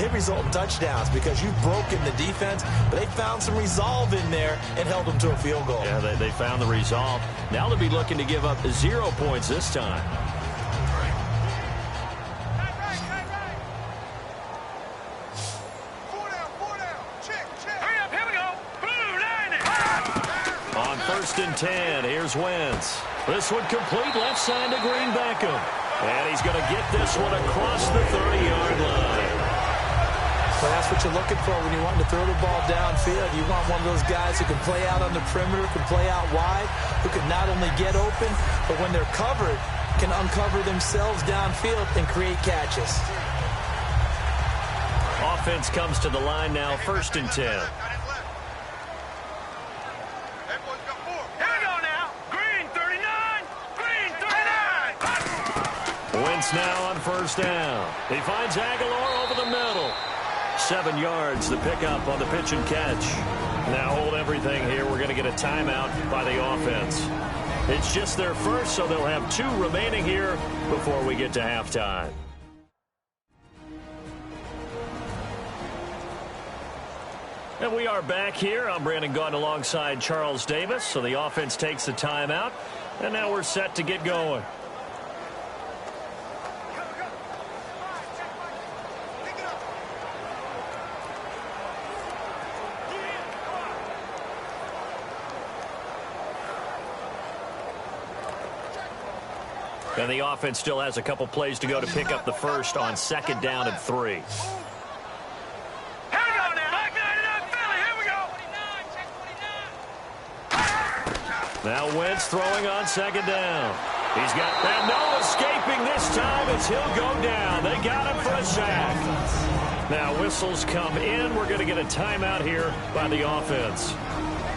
they result in touchdowns because you've broken the defense, but they found some resolve in there and held them to a field goal. Yeah, they found the resolve. Now they'll be looking to give up 0 points this time. On 1st and 10, here's Wentz. This one complete left side to Green Beckham. And he's going to get this one across the 30-yard line. Well, that's what you're looking for when you're wanting to throw the ball downfield. You want one of those guys who can play out on the perimeter, can play out wide, who can not only get open, but when they're covered, can uncover themselves downfield and create catches. Offense comes to the line now, 1st and 10. Wentz now on 1st down. He finds Aguilar over the middle. 7 yards, the pickup on the pitch and catch. Now hold everything here. We're going to get a timeout by the offense. It's just their first, so they'll have 2 remaining here before we get to halftime. And we are back here. I'm Brandon Gaudin alongside Charles Davis. So the offense takes the timeout. And now we're set to get going. And the offense still has a couple plays to go to pick up the first on 2nd down and 3. Now Wentz throwing on 2nd down. He's got and no escaping this time as he'll go down. They got him for a sack. Now whistles come in. We're going to get a timeout here by the offense.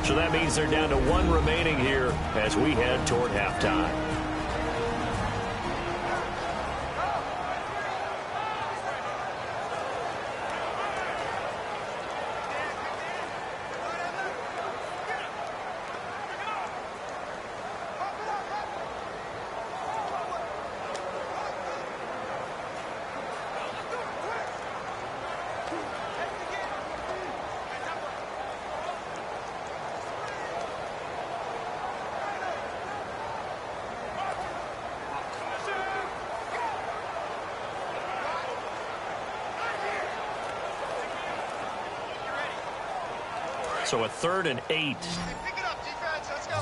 So that means they're down to 1 remaining here as we head toward halftime. So a 3rd and 8. Pick it up, defense. Let's go.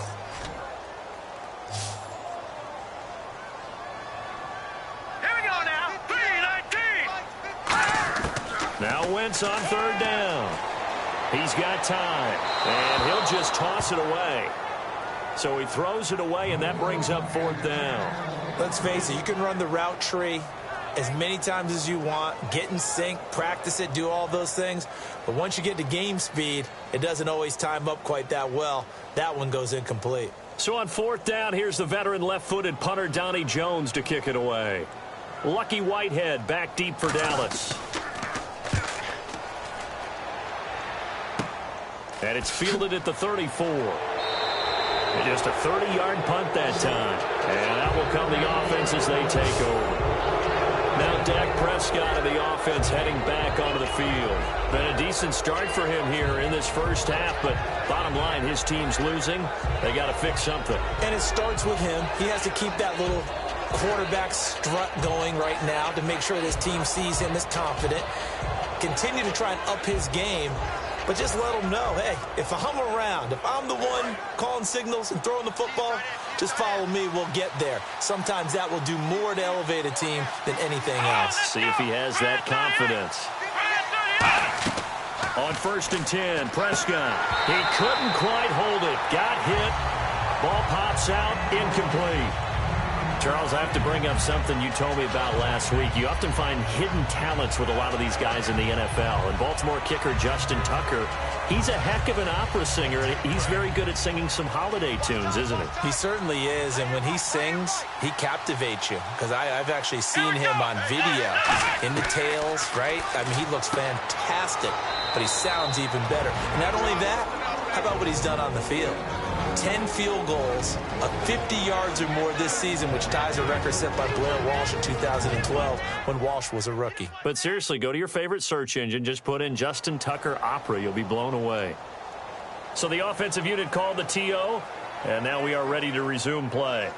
Here we go now. 3-19. Now Wentz on 3rd down. He's got time, and he'll just toss it away. So he throws it away, and that brings up 4th down. Let's face it, you can run the route tree as many times as you want, get in sync, practice it, do all those things. But once you get to game speed, it doesn't always time up quite that well. That one goes incomplete. So on 4th down, here's the veteran left-footed punter Donnie Jones to kick it away. Lucky Whitehead back deep for Dallas. And it's fielded at the 34. And just a 30-yard punt that time. And that will come the offense as they take over. Now Dak Prescott of the offense heading back onto the field. Been a decent start for him here in this first half, but bottom line, his team's losing. They got to fix something. And it starts with him. He has to keep that little quarterback strut going right now to make sure this team sees him as confident. Continue to try and up his game, but just let him know, hey, if I'm around, if I'm the one calling signals and throwing the football, just follow me, we'll get there. Sometimes that will do more to elevate a team than anything else. See if he has that confidence. On 1st and 10, Prescott. He couldn't quite hold it. Got hit. Ball pops out, incomplete. Charles, I have to bring up something you told me about last week. You often find hidden talents with a lot of these guys in the NFL. And Baltimore kicker Justin Tucker, he's a heck of an opera singer. And he's very good at singing some holiday tunes, isn't he? He certainly is. And when he sings, he captivates you. Because I've actually seen him on video in the tails, right? I mean, he looks fantastic. But he sounds even better. And not only that, How about what he's done on the field? 10 field goals of 50 yards or more this season, which ties a record set by Blair Walsh in 2012 when Walsh was a rookie. But seriously, go to your favorite search engine. Just put in Justin Tucker Opera. You'll be blown away. So the offensive unit called the TO, and now we are ready to resume play.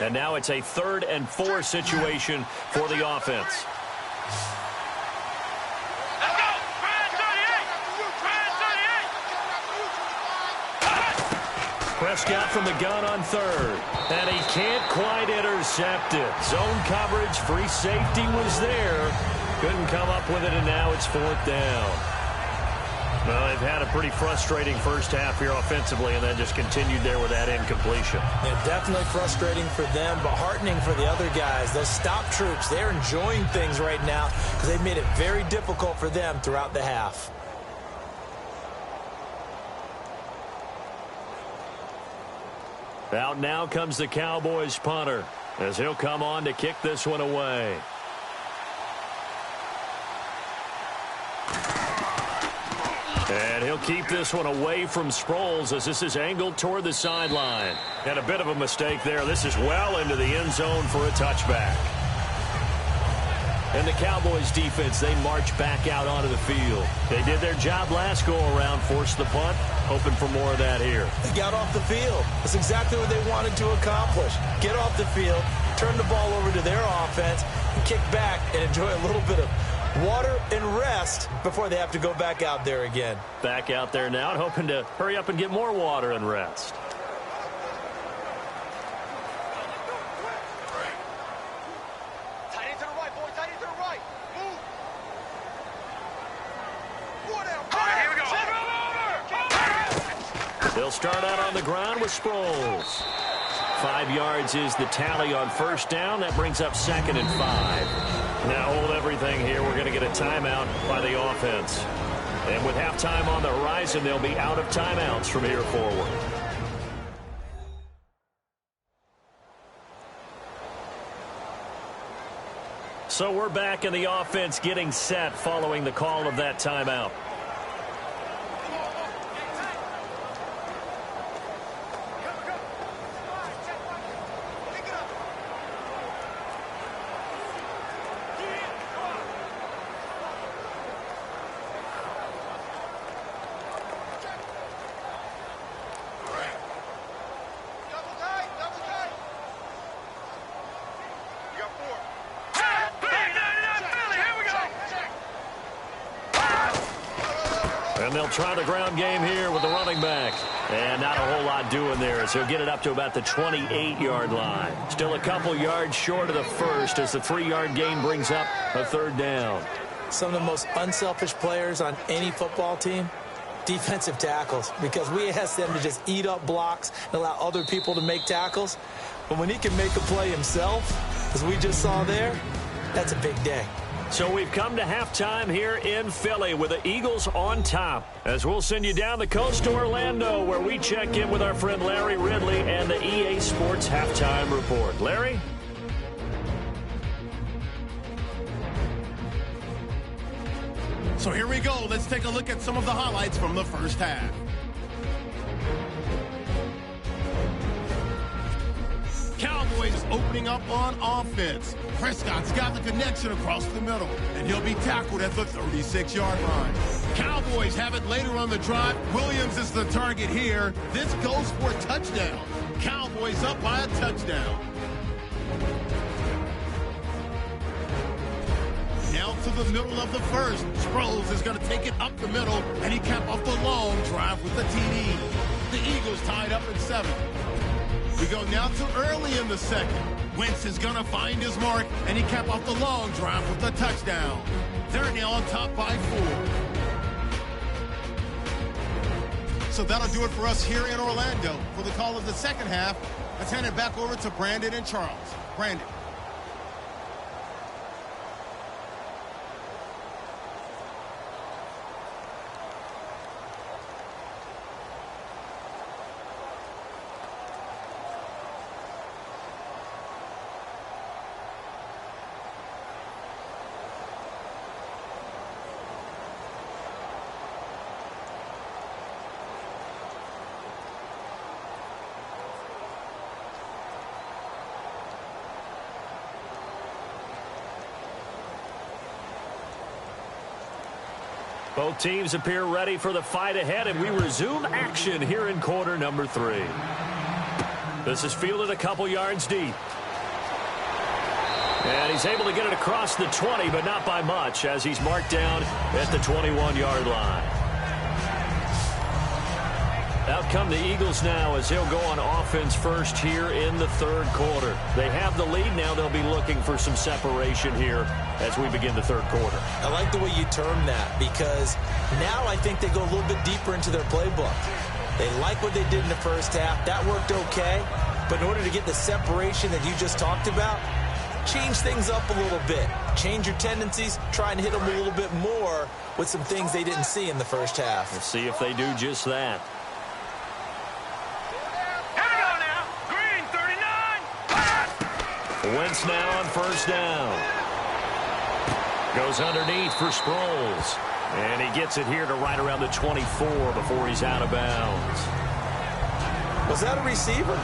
And now it's a 3rd and 4 situation for the offense. Let's go! Prescott from the gun on 3rd. And he can't quite intercept it. Zone coverage, free safety was there. Couldn't come up with it, and now it's 4th down. Well, they've had a pretty frustrating first half here offensively, and then just continued there with that incompletion. Yeah, definitely frustrating for them, but heartening for the other guys. Those stop troops, they're enjoying things right now because they've made it very difficult for them throughout the half. Out now comes the Cowboys punter as he'll come on to kick this one away. And he'll keep this one away from Sproles as this is angled toward the sideline. And a bit of a mistake there. This is well into the end zone for a touchback. And the Cowboys defense, they march back out onto the field. They did their job last go-around, forced the punt, hoping for more of that here. They got off the field. That's exactly what they wanted to accomplish. Get off the field, turn the ball over to their offense, and kick back and enjoy a little bit of water and rest before they have to go back out there again. Back out there now and hoping to hurry up and get more water and rest. Tight end to the right, boy. Tight end to the right. Move. Four down. All right, here we go. They'll start out on the ground with Sproles. 5 yards is the tally on first down. That brings up 2nd and 5. Now hold everything here. We're going to get a timeout by the offense. And with halftime on the horizon, they'll be out of timeouts from here forward. So we're back in the offense getting set following the call of that timeout. And they'll try the ground game here with the running back. And not a whole lot doing there as he'll get it up to about the 28-yard line. Still a couple yards short of the first as the 3-yard gain brings up a 3rd down. Some of the most unselfish players on any football team, defensive tackles, because we ask them to just eat up blocks and allow other people to make tackles. But when he can make a play himself, as we just saw there, that's a big day. So we've come to halftime here in Philly with the Eagles on top. As we'll send you down the coast to Orlando where we check in with our friend Larry Ridley and the EA Sports Halftime Report. Larry? So here we go. Let's take a look at some of the highlights from the first half. Cowboys opening up on offense. Prescott's got the connection across the middle, and he'll be tackled at the 36-yard line. Cowboys have it later on the drive. Williams is the target here. This goes for a touchdown. Cowboys up by a touchdown. Now to the middle of the first. Sproles is going to take it up the middle, and he capped off the long drive with the TD. The Eagles tied up at 7. We go now to early in the second. Wentz is going to find his mark, and he capped off the long drive with a touchdown. They're now on top by 4. So that'll do it for us here in Orlando. For the call of the second half, let's hand it back over to Brandon and Charles. Brandon. Both teams appear ready for the fight ahead, and we resume action here in quarter number 3. This is fielded a couple yards deep. And he's able to get it across the 20, but not by much, as he's marked down at the 21-yard line. Out come the Eagles now as he'll go on offense first here in the third quarter. They have the lead. Now they'll be looking for some separation here as we begin the third quarter. I like the way you term that, because now I think they go a little bit deeper into their playbook. They like what they did in the first half. That worked okay. But in order to get the separation that you just talked about, change things up a little bit. Change your tendencies. Try and hit them a little bit more with some things they didn't see in the first half. We'll see if they do just that. Wentz now on first down. Goes underneath for Sproles. And he gets it here to right around the 24 before he's out of bounds. Was that a receiver?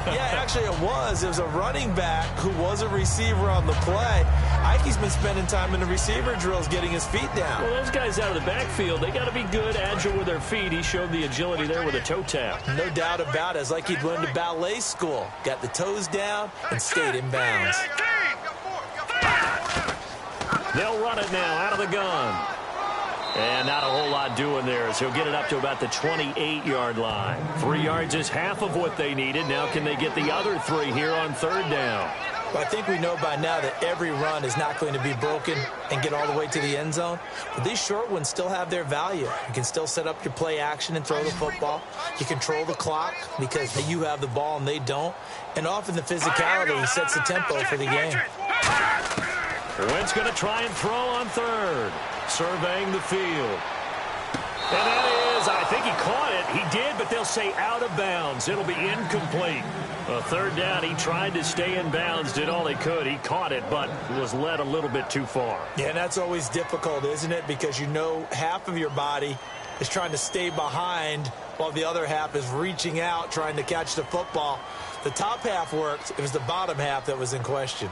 Yeah, actually it was. It was a running back who was a receiver on the play. Ike's been spending time in the receiver drills getting his feet down. Well, those guys out of the backfield, they got to be good, agile with their feet. He showed the agility there with a toe tap. No doubt about it. It's like he'd learned to ballet school. Got the toes down and stayed in bounds. They'll run it now out of the gun. And not a whole lot doing there as he'll get it up to about the 28-yard line. 3 yards is half of what they needed. Now can they get the other 3 here on third down? Well, I think we know by now that every run is not going to be broken and get all the way to the end zone. But these short ones still have their value. You can still set up your play action and throw the football. You control the clock because you have the ball and they don't. And often the physicality sets the tempo for the game. Wentz going to try and throw on third. Surveying the field. And that is, I think he caught it. He did, but they'll say out of bounds. It'll be incomplete. A third down, he tried to stay in bounds, did all he could. He caught it, but was led a little bit too far. Yeah, and that's always difficult, isn't it? Because you know half of your body is trying to stay behind while the other half is reaching out, trying to catch the football. The top half worked. It was the bottom half that was in question.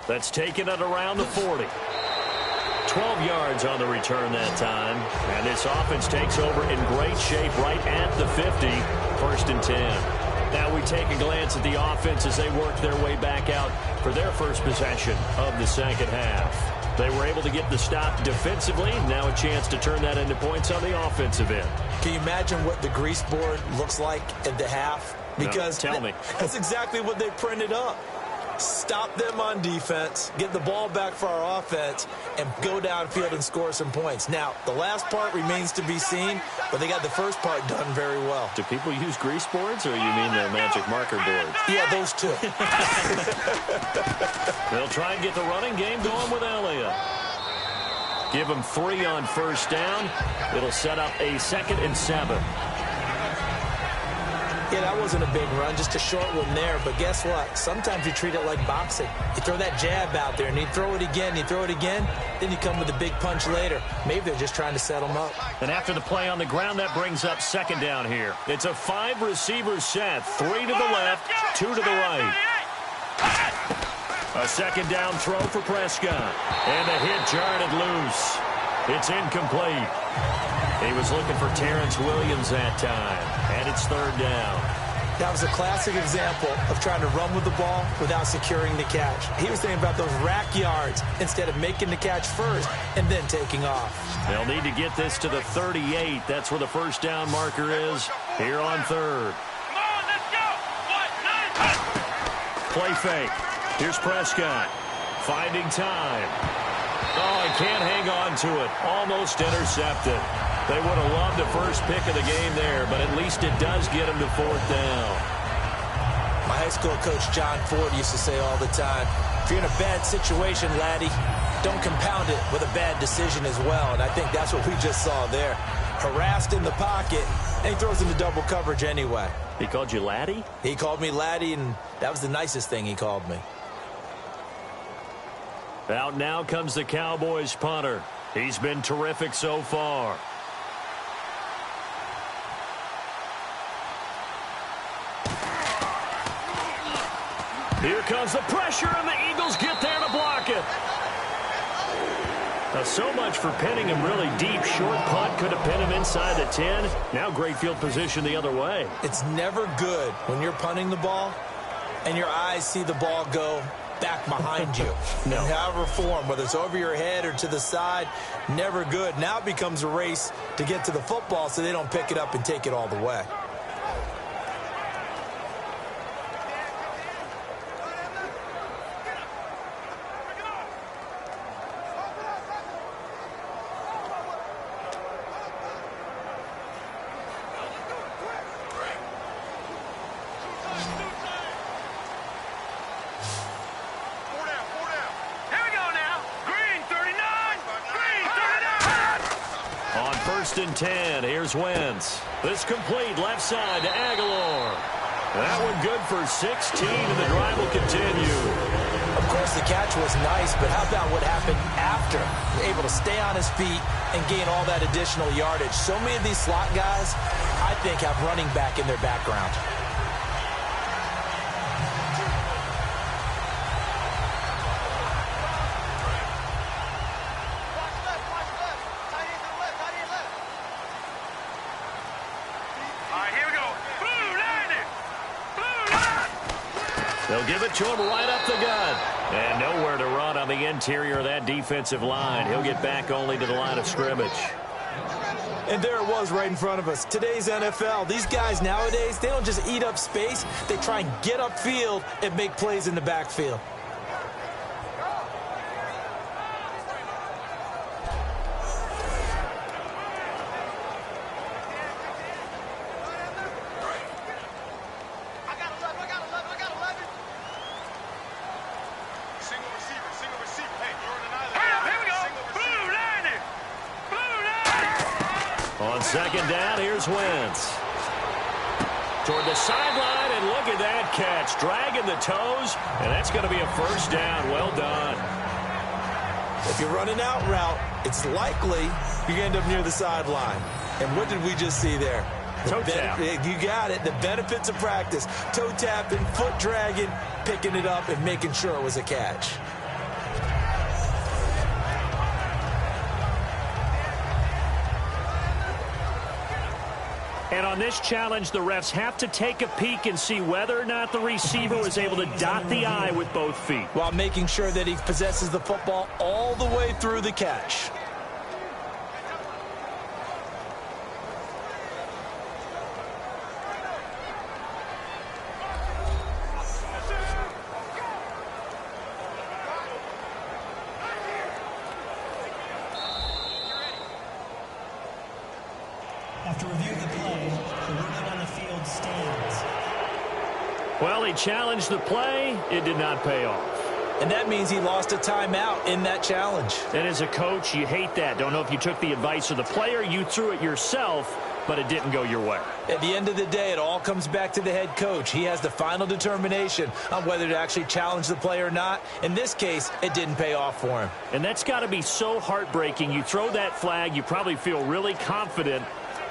That's taken it around the 40. 12 yards on the return that time. And this offense takes over in great shape right at the 50. 1st and 10. Now we take a glance at the offense as they work their way back out for their first possession of the second half. They were able to get the stop defensively. Now a chance to turn that into points on the offensive end. Can you imagine what the grease board looks like at the half? Because no, tell me. That's exactly what they printed up. Stop them on defense, get the ball back for our offense, and go downfield and score some points. Now, the last part remains to be seen, but they got the first part done very well. Do people use grease boards, or you mean the magic marker boards? Yeah, those two. They'll try and get the running game going with Elliott. Give them 3 on first down. It'll set up a 2nd and 7. Yeah, that wasn't a big run, just a short one there. But guess what? Sometimes you treat it like boxing. You throw that jab out there, and you throw it again, then you come with a big punch later. Maybe they're just trying to set them up. And after the play on the ground, that brings up 2nd down here. It's a 5-receiver set. 3 to the left, 2 to the right. A 2nd down throw for Prescott. And the hit jarred it loose. It's incomplete. He was looking for Terrence Williams that time. And it's 3rd down. That was a classic example of trying to run with the ball without securing the catch. He was thinking about those rack yards instead of making the catch first and then taking off. They'll need to get this to the 38. That's where the first down marker is here on 3rd. Come on, let's go. Play fake. Here's Prescott. Finding time. Oh, he can't hang on to it. Almost intercepted. They would have loved the first pick of the game there, but at least it does get them to 4th down. My high school coach, John Ford, used to say all the time, if you're in a bad situation, laddie, don't compound it with a bad decision as well. And I think that's what we just saw there. Harassed in the pocket, and he throws into double coverage anyway. He called you laddie? He called me laddie, and that was the nicest thing he called me. Out now comes the Cowboys punter. He's been terrific so far. Here comes the pressure, and the Eagles get there to block it. Now, so much for pinning him really deep. Short punt could have pinned him inside the 10. Now great field position the other way. It's never good when you're punting the ball and your eyes see the ball go back behind you. No. However form, whether it's over your head or to the side, never good. Now it becomes a race to get to the football so they don't pick it up and take it all the way. And 10. Here's Wentz. This complete left side to Aguilar. That one good for 16, and the drive will continue. Of course, the catch was nice, but how about what happened after? Able to stay on his feet and gain all that additional yardage. So many of these slot guys, I think, have running back in their background. They'll give it to him right up the gut. And nowhere to run on the interior of that defensive line. He'll get back only to the line of scrimmage. And there it was right in front of us. Today's NFL, these guys nowadays, they don't just eat up space. They try and get upfield and make plays in the backfield. On second down, here's Wentz. Toward the sideline, and look at that catch. Dragging the toes, and that's going to be a first down. Well done. If you're running out route, it's likely you end up near the sideline. And what did we just see there? Toe tap. You got it. The benefits of practice. Toe tapping, foot dragging, picking it up, and making sure it was a catch. And on this challenge, the refs have to take a peek and see whether or not the receiver was able to dot the I with both feet, while making sure that he possesses the football all the way through the catch. After reviewing the play, the ruling on the field stands. Well, he challenged the play. It did not pay off. And that means he lost a timeout in that challenge. And as a coach, you hate that. Don't know if you took the advice of the player, you threw it yourself, but it didn't go your way. At the end of the day, it all comes back to the head coach. He has the final determination on whether to actually challenge the play or not. In this case, it didn't pay off for him. And that's got to be so heartbreaking. You throw that flag, you probably feel really confident,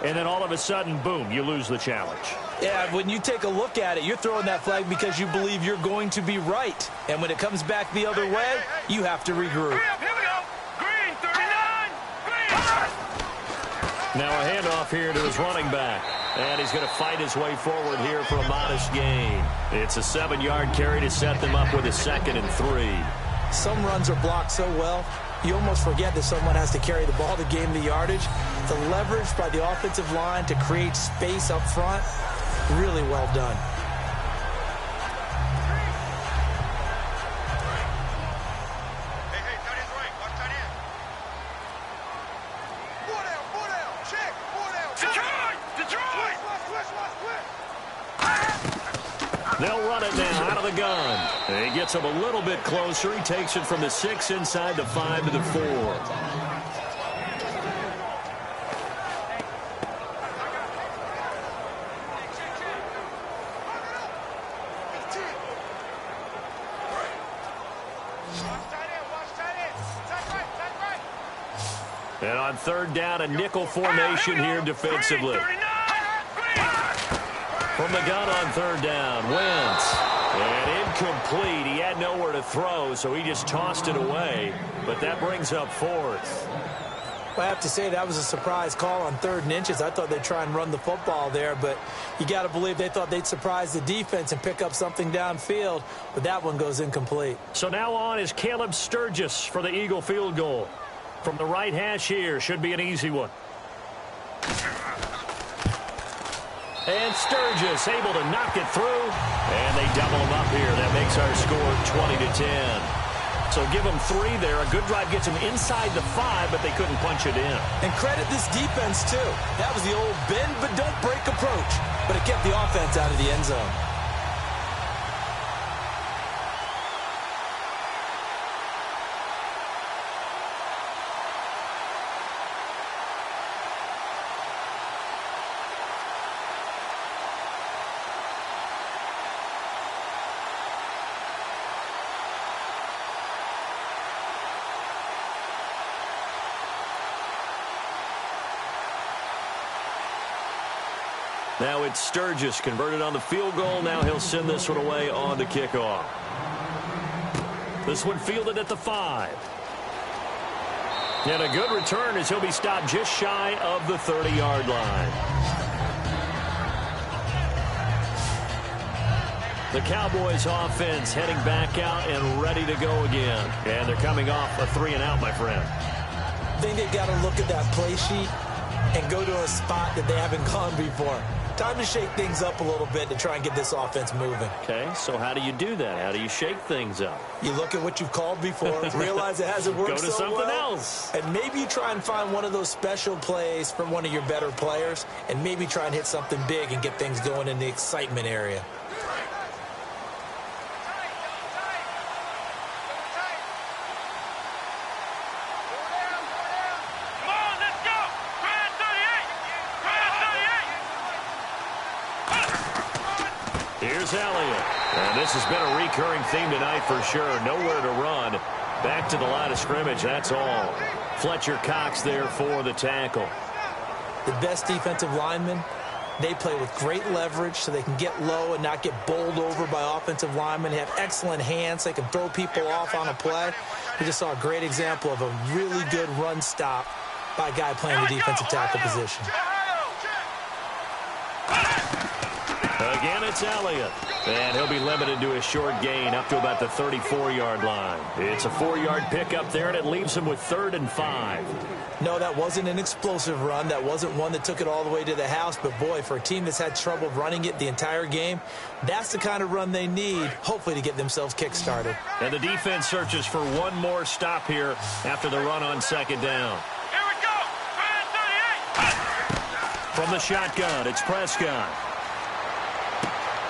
and then all of a sudden, boom, you lose the challenge. Yeah, when you take a look at it, you're throwing that flag because you believe you're going to be right. And when it comes back the other way, you have to regroup. Here we go. Green, 39. Green. Now a handoff here to his running back. And he's going to fight his way forward here for a modest gain. It's a 7-yard carry to set them up with a 2nd and 3. Some runs are blocked so well, you almost forget that someone has to carry the ball to gain the yardage. The leverage by the offensive line to create space up front, really well done. Hey, tight end's right. Watch tight end. 4 down. Check. 4 down. Detroit. They'll run it now out of the gun. He gets him a little bit closer. He takes it from the 6 inside the 5 to the 4. And on 3rd down, a nickel formation here defensively. From the gun on 3rd down, Wentz. And incomplete. He had nowhere to throw, so he just tossed it away. But that brings up fourth. I have to say that was a surprise call on 3rd and inches. I thought they'd try and run the football there, but you got to believe they thought they'd surprise the defense and pick up something downfield, but that one goes incomplete. So now on is Caleb Sturgis for the Eagle field goal. From the right hash here, should be an easy one. And Sturgis able to knock it through, and they double him up here. That makes our score 20-10. So give them 3 there. A good drive gets them inside the 5, but they couldn't punch it in. And credit this defense, too. That was the old bend but don't break approach, but it kept the offense out of the end zone. Now it's Sturgis converted on the field goal. Now he'll send this one away on to kickoff. This one fielded at the 5. And a good return as he'll be stopped just shy of the 30-yard line. The Cowboys offense heading back out and ready to go again. And they're coming off a 3-and-out, my friend. I think they've got to look at that play sheet and go to a spot that they haven't gone before. Time to shake things up a little bit to try and get this offense moving. Okay, so how do you do that? How do you shake things up? You look at what you've called before, realize it hasn't worked Go to so something well, else. and maybe you try and find one of those special plays from one of your better players, and maybe try and hit something big and get things going in the excitement area. Here's Elliott. And this has been a recurring theme tonight for sure. Nowhere to run. Back to the line of scrimmage, that's all. Fletcher Cox there for the tackle. The best defensive linemen, they play with great leverage so they can get low and not get bowled over by offensive linemen. They have excellent hands. They can throw people off on a play. We just saw a great example of a really good run stop by a guy playing the defensive tackle position. Again, it's Elliott. And he'll be limited to a short gain up to about the 34-yard line. It's a 4-yard pickup there, and it leaves him with 3rd and 5. No, that wasn't an explosive run. That wasn't one that took it all the way to the house. But, boy, for a team that's had trouble running it the entire game, that's the kind of run they need, hopefully, to get themselves kick-started. And the defense searches for one more stop here after the run on 2nd down. Here we go. 38. From the shotgun, it's Prescott.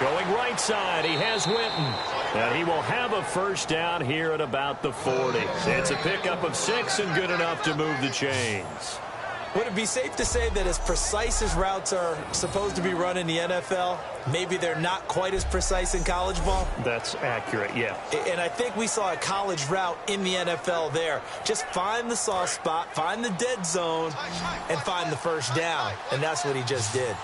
Going right side, he has Winton. And he will have a first down here at about the 40. It's a pickup of 6 and good enough to move the chains. Would it be safe to say that as precise as routes are supposed to be run in the NFL, maybe they're not quite as precise in college ball? That's accurate, yeah. And I think we saw a college route in the NFL there. Just find the soft spot, find the dead zone, and find the first down. And that's what he just did.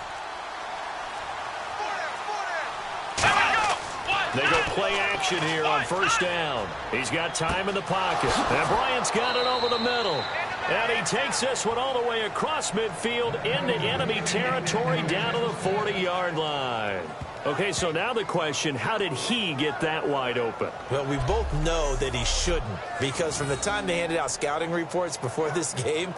They go play action here on 1st down. He's got time in the pocket. And Bryant's got it over the middle. And he takes this one all the way across midfield into enemy territory down to the 40-yard line. Okay, so now the question, how did he get that wide open? Well, we both know that he shouldn't, because from the time they handed out scouting reports before this game,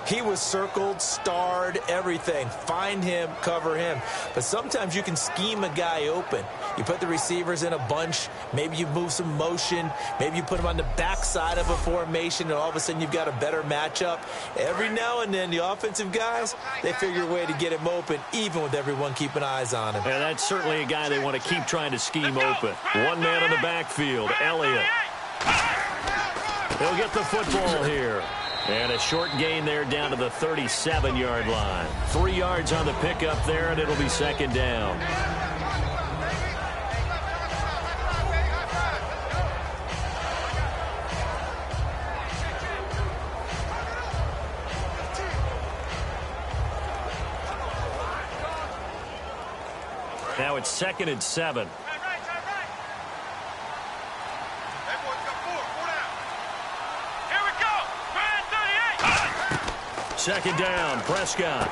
he was circled, starred, everything. Find him, cover him. But sometimes you can scheme a guy open. You put the receivers in a bunch. Maybe you move some motion. Maybe you put them on the backside of a formation, and all of a sudden you've got a better matchup. Every now and then, the offensive guys, they figure a way to get him open, even with everyone keeping eyes on him. And that's certainly a guy they want to keep trying to scheme open. One man in the backfield, Elliott. He'll get the football here. And a short gain there down to the 37-yard line. 3 yards on the pickup there, and it'll be 2nd down. Now it's 2nd and 7. Second down, Prescott.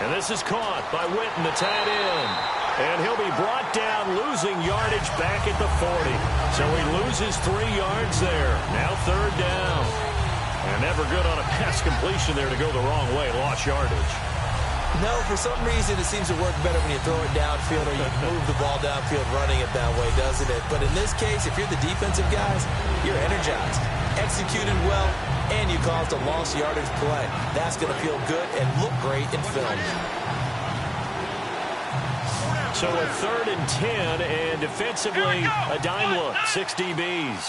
And this is caught by Witten, the tight end. And he'll be brought down, losing yardage back at the 40. So he loses 3 yards there. Now third down. And never good on a pass completion there to go the wrong way. Lost yardage. No, for some reason it seems to work better when you throw it downfield or you move the ball downfield running it that way, doesn't it? But in this case, if you're the defensive guys, you're energized, executed well, and you caused a lost yardage play. That's going to feel good and look great in film. So a 3rd and 10, and defensively, a dime look, 6 DBs.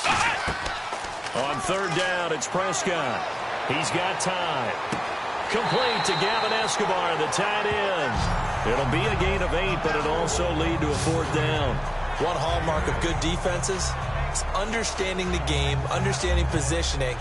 On third down, it's Prescott. He's got time. Complete to Gavin Escobar, the tight end. It'll be a gain of 8, but it'll also lead to a 4th down. One hallmark of good defenses is understanding the game, understanding positioning,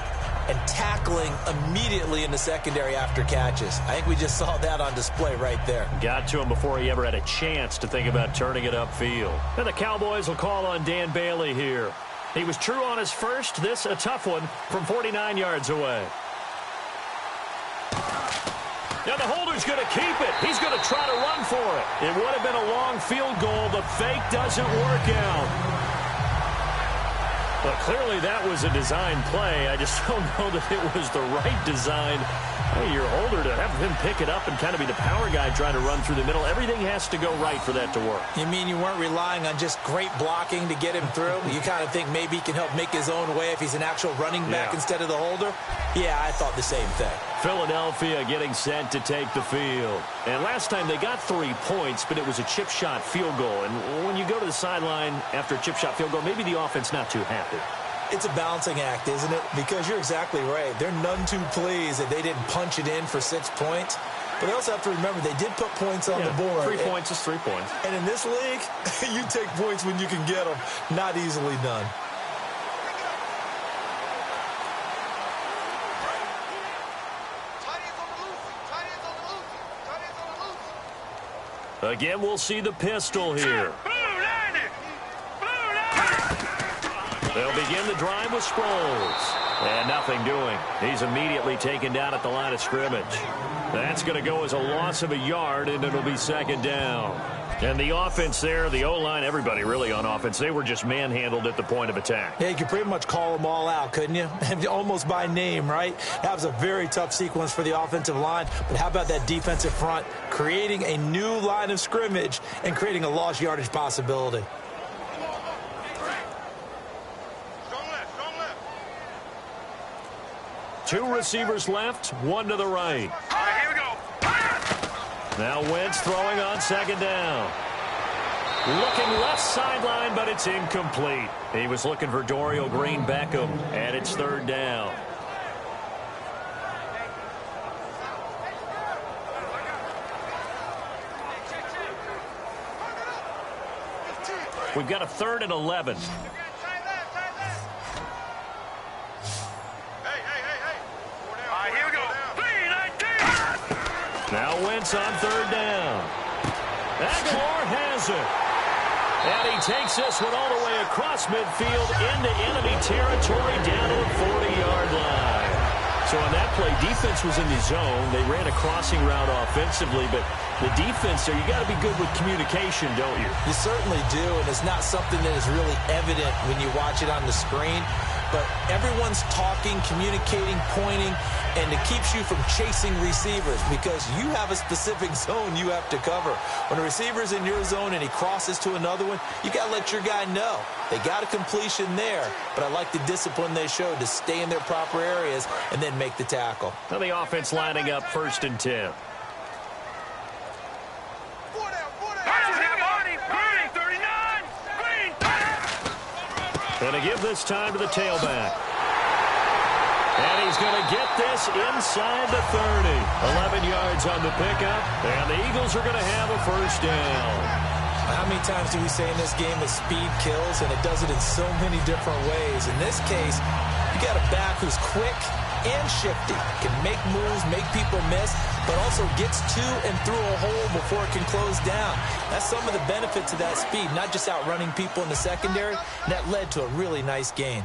and tackling immediately in the secondary after catches. I think we just saw that on display right there. Got to him before he ever had a chance to think about turning it upfield. And the Cowboys will call on Dan Bailey here. He was true on his first. This a tough one from 49 yards away. Now the holder's going to keep it. He's going to try to run for it. It would have been a long field goal. The fake doesn't work out. But clearly that was a design play. I just don't know that it was the right design. Hey, your holder to have him pick it up and kind of be the power guy trying to run through the middle. Everything has to go right for that to work. You mean you weren't relying on just great blocking to get him through? You kind of think maybe he can help make his own way if he's an actual running back instead of the holder? Yeah, I thought the same thing. Philadelphia getting set to take the field. And last time they got 3 points, but it was a chip shot field goal. And when you go to the sideline after a chip shot field goal, maybe the offense not too happy. It's a balancing act, isn't it? Because you're exactly right. They're none too pleased that they didn't punch it in for 6 points. But they also have to remember they did put points on the board. 3 points is 3 points. And in this league, you take points when you can get them. Not easily done. Again, we'll see the pistol here. They'll begin the drive with Sproles. And nothing doing. He's immediately taken down at the line of scrimmage. That's going to go as a loss of a yard, and it'll be second down. And the offense there, the O-line, everybody really on offense, they were just manhandled at the point of attack. Yeah, you could pretty much call them all out, couldn't you? Almost by name, right? That was a very tough sequence for the offensive line. But how about that defensive front creating a new line of scrimmage and creating a lost yardage possibility? Two receivers left, one to the right. All right, here we go. Now Wentz throwing on second down. Looking left sideline, but it's incomplete. He was looking for Dorial Green-Beckham, and it's third down. We've got a 3rd and 11. Now Wentz on third down. Aguilar has it. And he takes this one all the way across midfield into enemy territory down to the 40-yard line. So on that play, defense was in the zone. They ran a crossing route offensively, but the defense there, you got to be good with communication, don't you? You certainly do, and it's not something that is really evident when you watch it on the screen. But everyone's talking, communicating, pointing, and it keeps you from chasing receivers because you have a specific zone you have to cover. When a receiver's in your zone and he crosses to another one, you got to let your guy know. They got a completion there, but I like the discipline they showed to stay in their proper areas and then make the tackle. Now the offense lining up 1st and 10. Going to give this time to the tailback. And he's going to get this inside the 30. 11 yards on the pickup. And the Eagles are going to have a first down. How many times do we say in this game that speed kills, and it does it in so many different ways? In this case, you got a back who's quick and shifty, can make moves, make people miss, but also gets to and through a hole before it can close down. That's some of the benefits of that speed, not just outrunning people in the secondary, and that led to a really nice gain.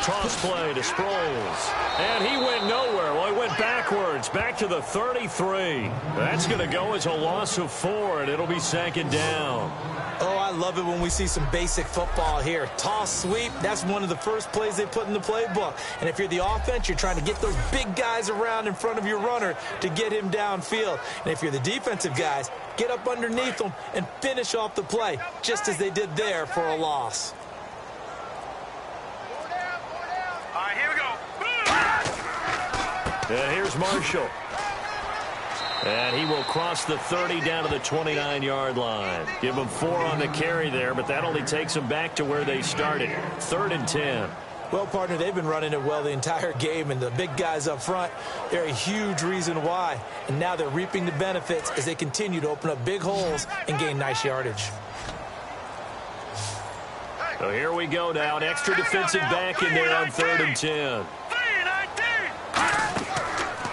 Toss play to Sproles. And he went nowhere. Well, he went backwards, back to the 33. That's going to go as a loss of 4, and it'll be 2nd down. Oh, I love it when we see some basic football here. Toss, sweep, that's one of the first plays they put in the playbook. And if you're the offense, you're trying to get those big guys around in front of your runner to get him downfield. And if you're the defensive guys, get up underneath them and finish off the play, just as they did there for a loss. All right, here we go. And here's Marshall. And he will cross the 30 down to the 29-yard line. Give him 4 on the carry there, but that only takes them back to where they started. 3rd and 10. Well, partner, they've been running it well the entire game, and the big guys up front, they're a huge reason why. And now they're reaping the benefits as they continue to open up big holes and gain nice yardage. So here we go now. An extra defensive back in there on 3rd and 10.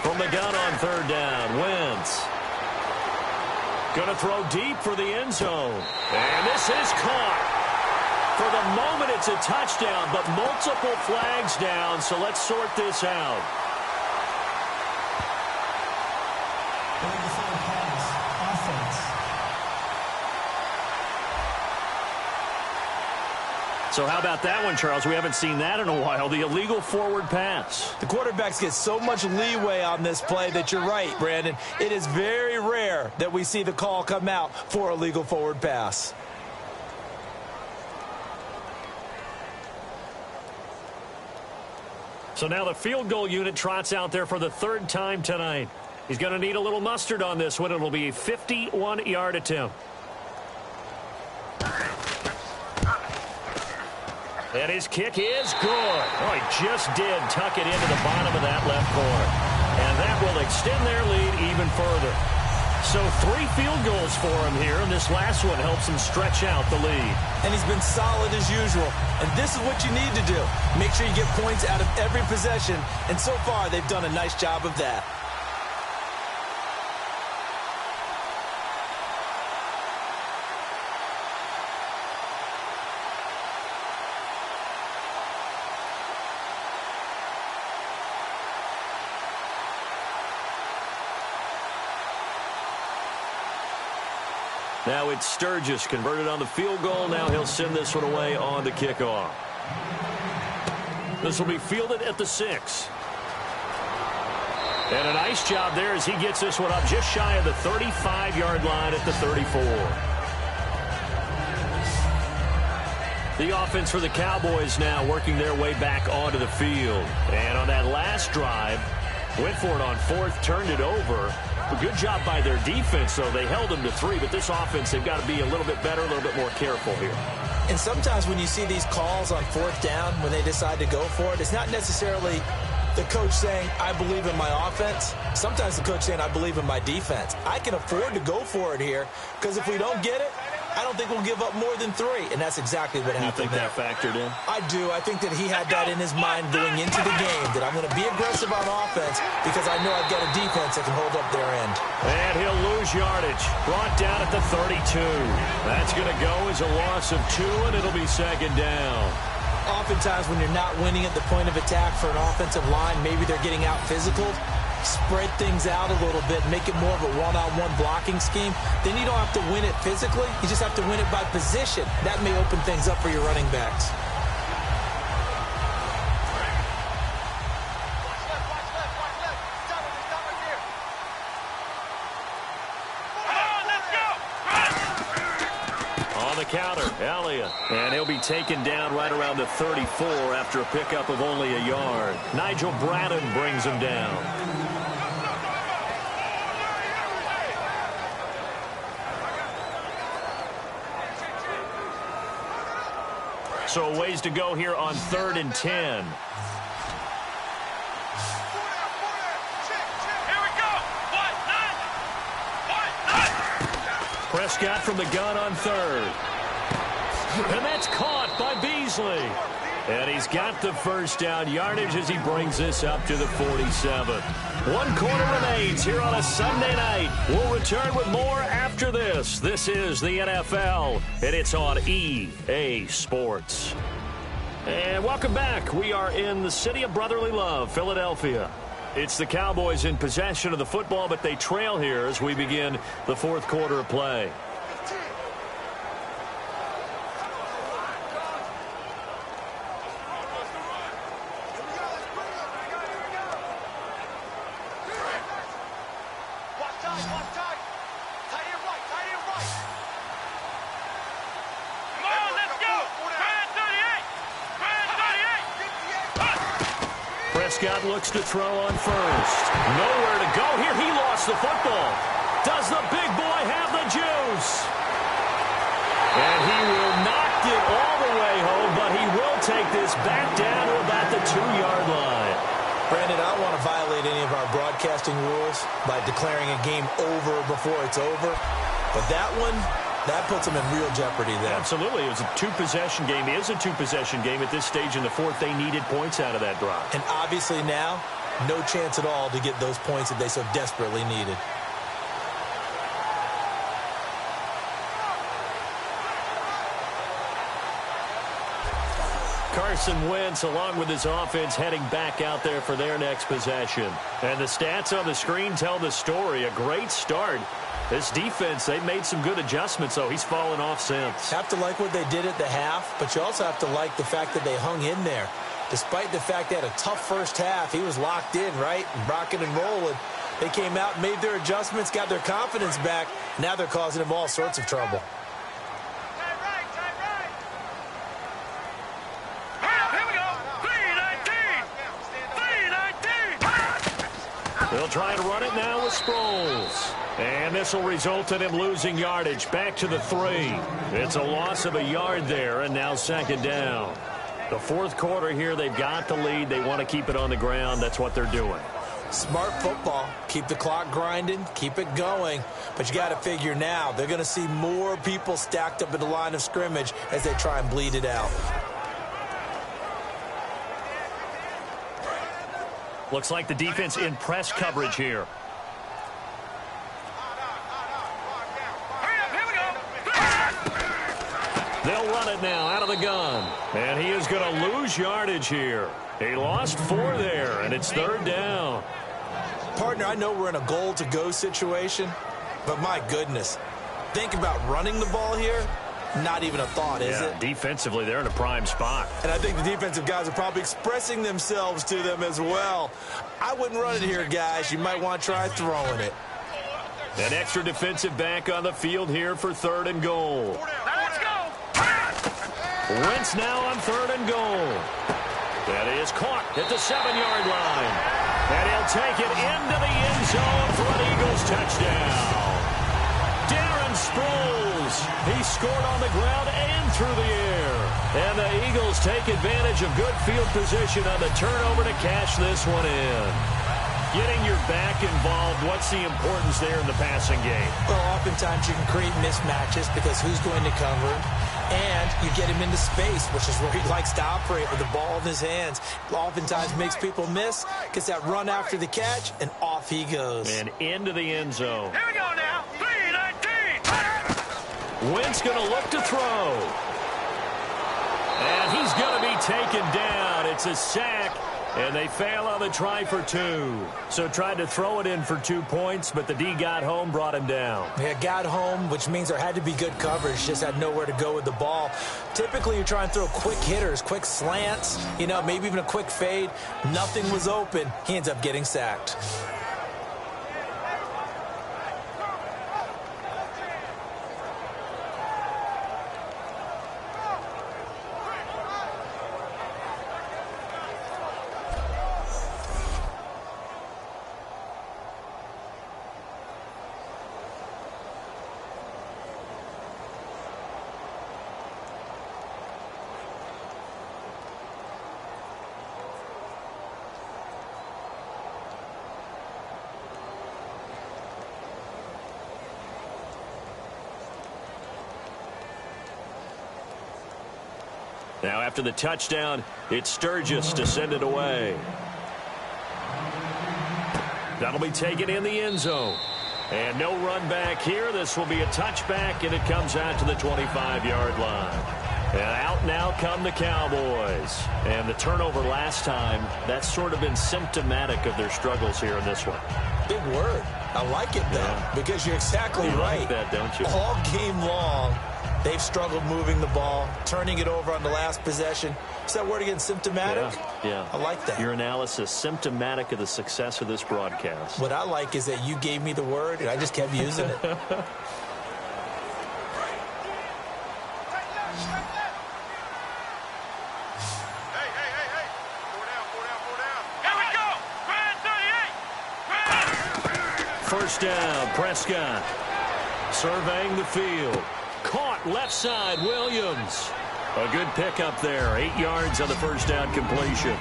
From the gun on 3rd down, Wentz. Going to throw deep for the end zone. And this is caught. For the moment, it's a touchdown, but multiple flags down, so let's sort this out. Going to throw pass. Offense. So how about that one, Charles? We haven't seen that in a while. The illegal forward pass. The quarterbacks get so much leeway on this play that you're right, Brandon. It is very rare that we see the call come out for a legal forward pass. So now the field goal unit trots out there for the 3rd time tonight. He's going to need a little mustard on this one. It'll be a 51-yard attempt. And his kick is good. Oh, he just did tuck it into the bottom of that left corner. And that will extend their lead even further. So 3 field goals for him here, and this last one helps him stretch out the lead. And he's been solid as usual. And this is what you need to do. Make sure you get points out of every possession. And so far, they've done a nice job of that. Now it's Sturgis converted on the field goal. Now he'll send this one away on the kickoff. This will be fielded at the 6. And a nice job there as he gets this one up just shy of the 35-yard line at the 34. The offense for the Cowboys now working their way back onto the field. And on that last drive, went for it on 4th, turned it over. A good job by their defense, though. They held them to 3, but this offense, they've got to be a little bit better, a little bit more careful here. And sometimes when you see these calls on 4th down, when they decide to go for it, it's not necessarily the coach saying, I believe in my offense. Sometimes the coach saying, I believe in my defense. I can afford to go for it here, because if we don't get it, I don't think we'll give up more than 3, and that's exactly what happened. You think that factored in? I do. I think that he had that in his mind going into the game, that I'm going to be aggressive on offense because I know I've got a defense that can hold up their end. And he'll lose yardage. Brought down at the 32. That's going to go as a loss of 2, and it'll be 2nd down. Oftentimes when you're not winning at the point of attack for an offensive line, maybe they're getting out physical. Spread things out a little bit, make it more of a one-on-one blocking scheme. Then you don't have to win it physically. You just have to win it by position. That may open things up for your running backs. On the counter, Elliott. And he'll be taken down right around the 34 after a pickup of only a yard. Nigel Bradden brings him down. So a ways to go here on 3rd and 10. Here we go. Prescott from the gun on 3rd. And that's caught by Beasley. And he's got the first down yardage as he brings this up to the 47. 1 quarter remains here on a Sunday night. We'll return with more after this. This is the NFL, and it's on EA Sports. And welcome back. We are in the city of brotherly love, Philadelphia. It's the Cowboys in possession of the football, but they trail here as we begin the fourth quarter of play. Prescott looks to throw on first. Nowhere to go here. He lost the football. Does the big boy have the juice? And he will knock it all the way home, but he will take this back down to about the 2-yard line. Brandon, I don't want to violate any of our broadcasting rules by declaring a game over before it's over. But that one, that puts them in real jeopardy there. Absolutely. It was a two-possession game. It is a two-possession game at this stage in the fourth. They needed points out of that drive. And obviously now, no chance at all to get those points that they so desperately needed. Carson Wentz, along with his offense, heading back out there for their next possession. And the stats on the screen tell the story. A great start. This defense, they've made some good adjustments, so he's fallen off since. Have to like what they did at the half, but you also have to like the fact that they hung in there. Despite the fact they had a tough first half, he was locked in, right? Rocking and rolling. They came out, made their adjustments, got their confidence back. Now they're causing him all sorts of trouble. They'll try to run it now with Sproles. And this will result in him losing yardage back to the 3. It's a loss of a yard there, and now second down. The fourth quarter here, they've got the lead. They want to keep it on the ground. That's what they're doing. Smart football. Keep the clock grinding. Keep it going. But you got to figure now, they're going to see more people stacked up at the line of scrimmage as they try and bleed it out. Looks like the defense in press coverage here. They'll run it now out of the gun. And he is going to lose yardage here. He lost 4 there, and it's third down. Partner, I know we're in a goal-to-go situation, but my goodness, think about running the ball here. Not even a thought, is it? Defensively, they're in a prime spot. And I think the defensive guys are probably expressing themselves to them as well. I wouldn't run it here, guys. You might want to try throwing it. An extra defensive back on the field here for third and goal. Let's go! Wentz now on third and goal. That is caught at the 7-yard line. And he'll take it into the end zone for an Eagles touchdown. Darren Sproles, he scored on the ground and through the air. And the Eagles take advantage of good field position on the turnover to cash this one in. Getting your back involved, what's the importance there in the passing game? Well, oftentimes you can create mismatches because who's going to cover him? And you get him into space, which is where he likes to operate with the ball in his hands. Oftentimes makes people miss, gets that run after the catch, and off he goes. And into the end zone. Here we go now. 3-19. Wentz going to look to throw. And he's going to be taken down. It's a sack. And they fail on the try for 2. So tried to throw it in for 2 points, but the D got home, brought him down. Yeah, got home, which means there had to be good coverage. Just had nowhere to go with the ball. Typically, you try and throw quick hitters, quick slants, maybe even a quick fade. Nothing was open. He ends up getting sacked. Now after the touchdown, it's Sturgis to send it away. That'll be taken in the end zone. And no run back here. This will be a touchback, and it comes out to the 25-yard line. And out now come the Cowboys. And the turnover last time, that's sort of been symptomatic of their struggles here in this one. Big word. I like it, though, because you're exactly right. You like that, don't you? All game long, they've struggled moving the ball, turning it over on the last possession. Is that word again, symptomatic? Yeah. I like that. Your analysis, symptomatic of the success of this broadcast. What I like is that you gave me the word, and I just kept using it. First down, Prescott. Surveying the field. Caught left side, Williams. A good pickup there. 8 yards on the first down completion.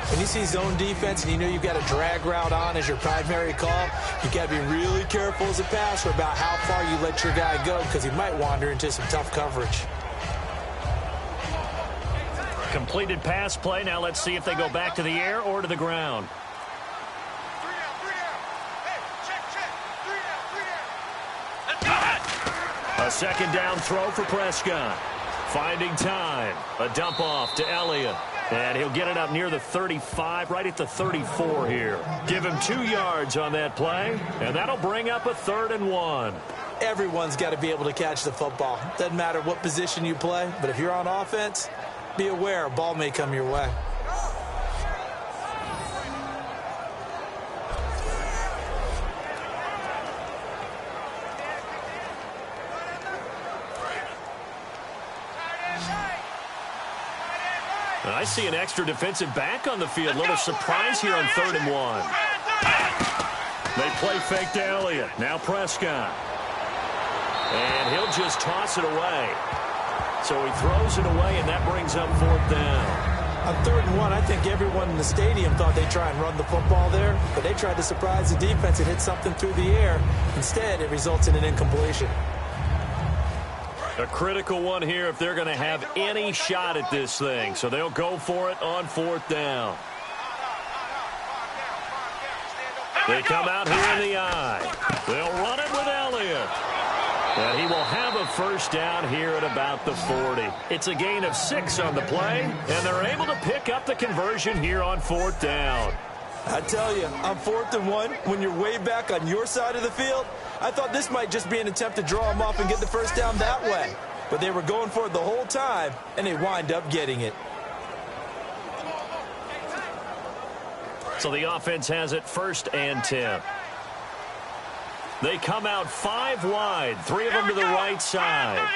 When you see zone defense and you know you've got a drag route on as your primary call, you got to be really careful as a passer about how far you let your guy go because he might wander into some tough coverage. Completed pass play. Now let's see if they go back to the air or to the ground. A second down throw for Prescott. Finding time. A dump off to Elliott. And he'll get it up near the 35, right at the 34 here. Give him 2 yards on that play, and that'll bring up a 3rd and 1. Everyone's got to be able to catch the football. Doesn't matter what position you play, but if you're on offense, be aware a ball may come your way. I see an extra defensive back on the field. A little surprise here on 3rd and 1. They play fake to Elliott. Now Prescott. And he'll just toss it away. So he throws it away, and that brings up 4th down. On 3rd and 1, I think everyone in the stadium thought they'd try and run the football there, but they tried to surprise the defense and hit something through the air. Instead, it results in an incompletion. A critical one here if they're going to have any shot at this thing. So they'll go for it on 4th down. They come out here in the eye. They'll run it with Elliott. And he will have a first down here at about the 40. It's a gain of 6 on the play, and they're able to pick up the conversion here on 4th down. I tell you, on 4th and 1, when you're way back on your side of the field, I thought this might just be an attempt to draw them off and get the first down that way. But they were going for it the whole time, and they wind up getting it. So the offense has it 1st and 10. They come out 5 wide, 3 of them to the right side.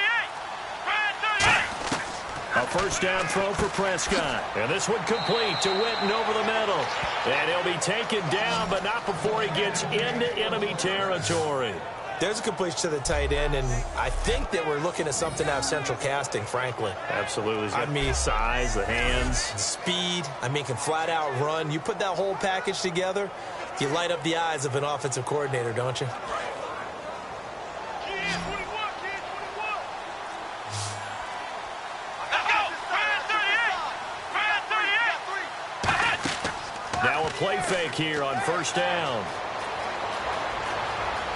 A first down throw for Prescott. And this one complete to Witten over the middle. And he'll be taken down, but not before he gets into enemy territory. There's a completion to the tight end, and I think that we're looking at something out of central casting, frankly. Absolutely. I mean, size, the hands. Speed. I mean, can flat out run. You put that whole package together, you light up the eyes of an offensive coordinator, don't you? Now a play fake here on 1st down.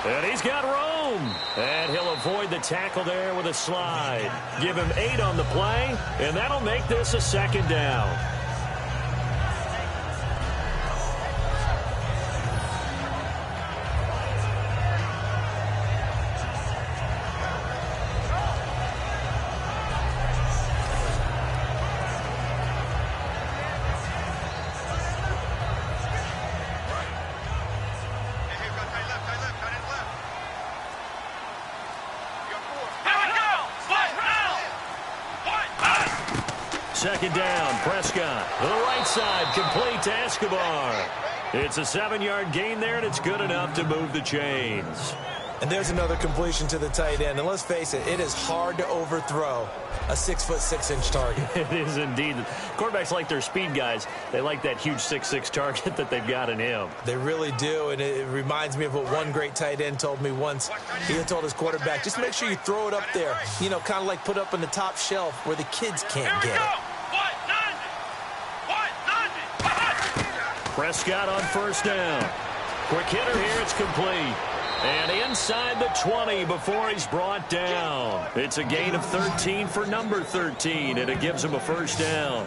And he's got room. And he'll avoid the tackle there with a slide. Give him 8 on the play, and that'll make this a 2nd down. Second down, Prescott to the right side, complete to Escobar. It's a 7-yard gain there, and it's good enough to move the chains. And there's another completion to the tight end. And let's face it, it is hard to overthrow a 6'6" target. It is indeed. Quarterbacks like their speed guys. They like that huge 6'6" target that they've got in him. They really do, and it reminds me of what one great tight end told me once. He had told his quarterback, just make sure you throw it up there, you know, kind of like put up on the top shelf where the kids can't get it. Prescott on first down. Quick hitter here, it's complete. And inside the 20 before he's brought down. It's a gain of 13 for number 13, and it gives him a first down.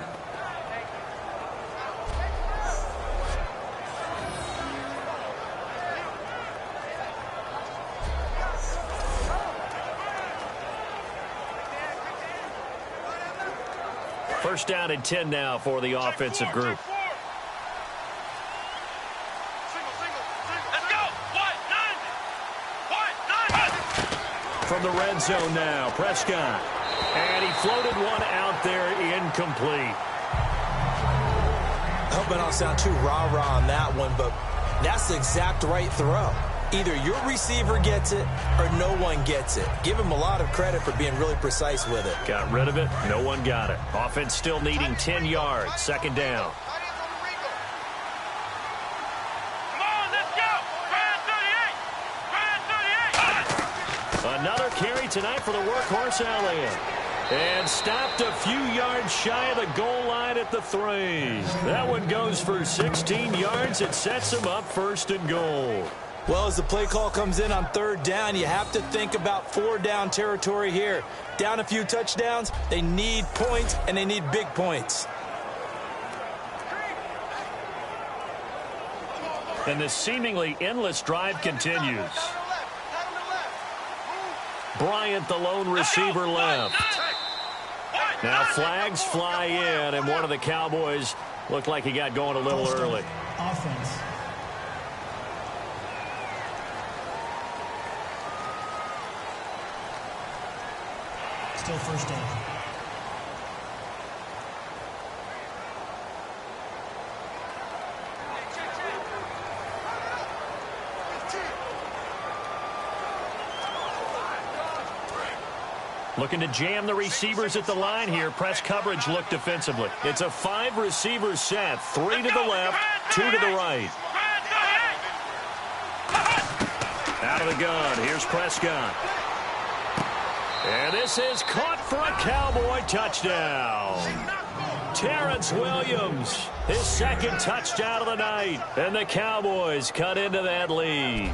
First down and 10 now for the offensive group. From the red zone now, Prescott. And he floated one out there, incomplete. I hope I don't sound too rah-rah on that one, but that's the exact right throw. Either your receiver gets it or no one gets it. Give him a lot of credit for being really precise with it. Got rid of it. No one got it. Offense still needing 10 yards. Second down. Another carry tonight for the workhorse Elliott. And stopped a few yards shy of the goal line at the 3. That one goes for 16 yards. It sets him up first and goal. Well, as the play call comes in on third down, you have to think about 4-down territory here. Down a few touchdowns, they need points, and they need big points. And this seemingly endless drive continues. Bryant, the lone receiver, left. Now flags fly in, and one of the Cowboys looked like he got going a little early. Offense. Still first down. Looking to jam the receivers at the line here. Press coverage look defensively. It's a 5-receiver set. 3 to the left, 2 to the right. Out of the gun. Here's Prescott. And this is caught for a Cowboy touchdown. Terrence Williams, his second touchdown of the night. And the Cowboys cut into that lead.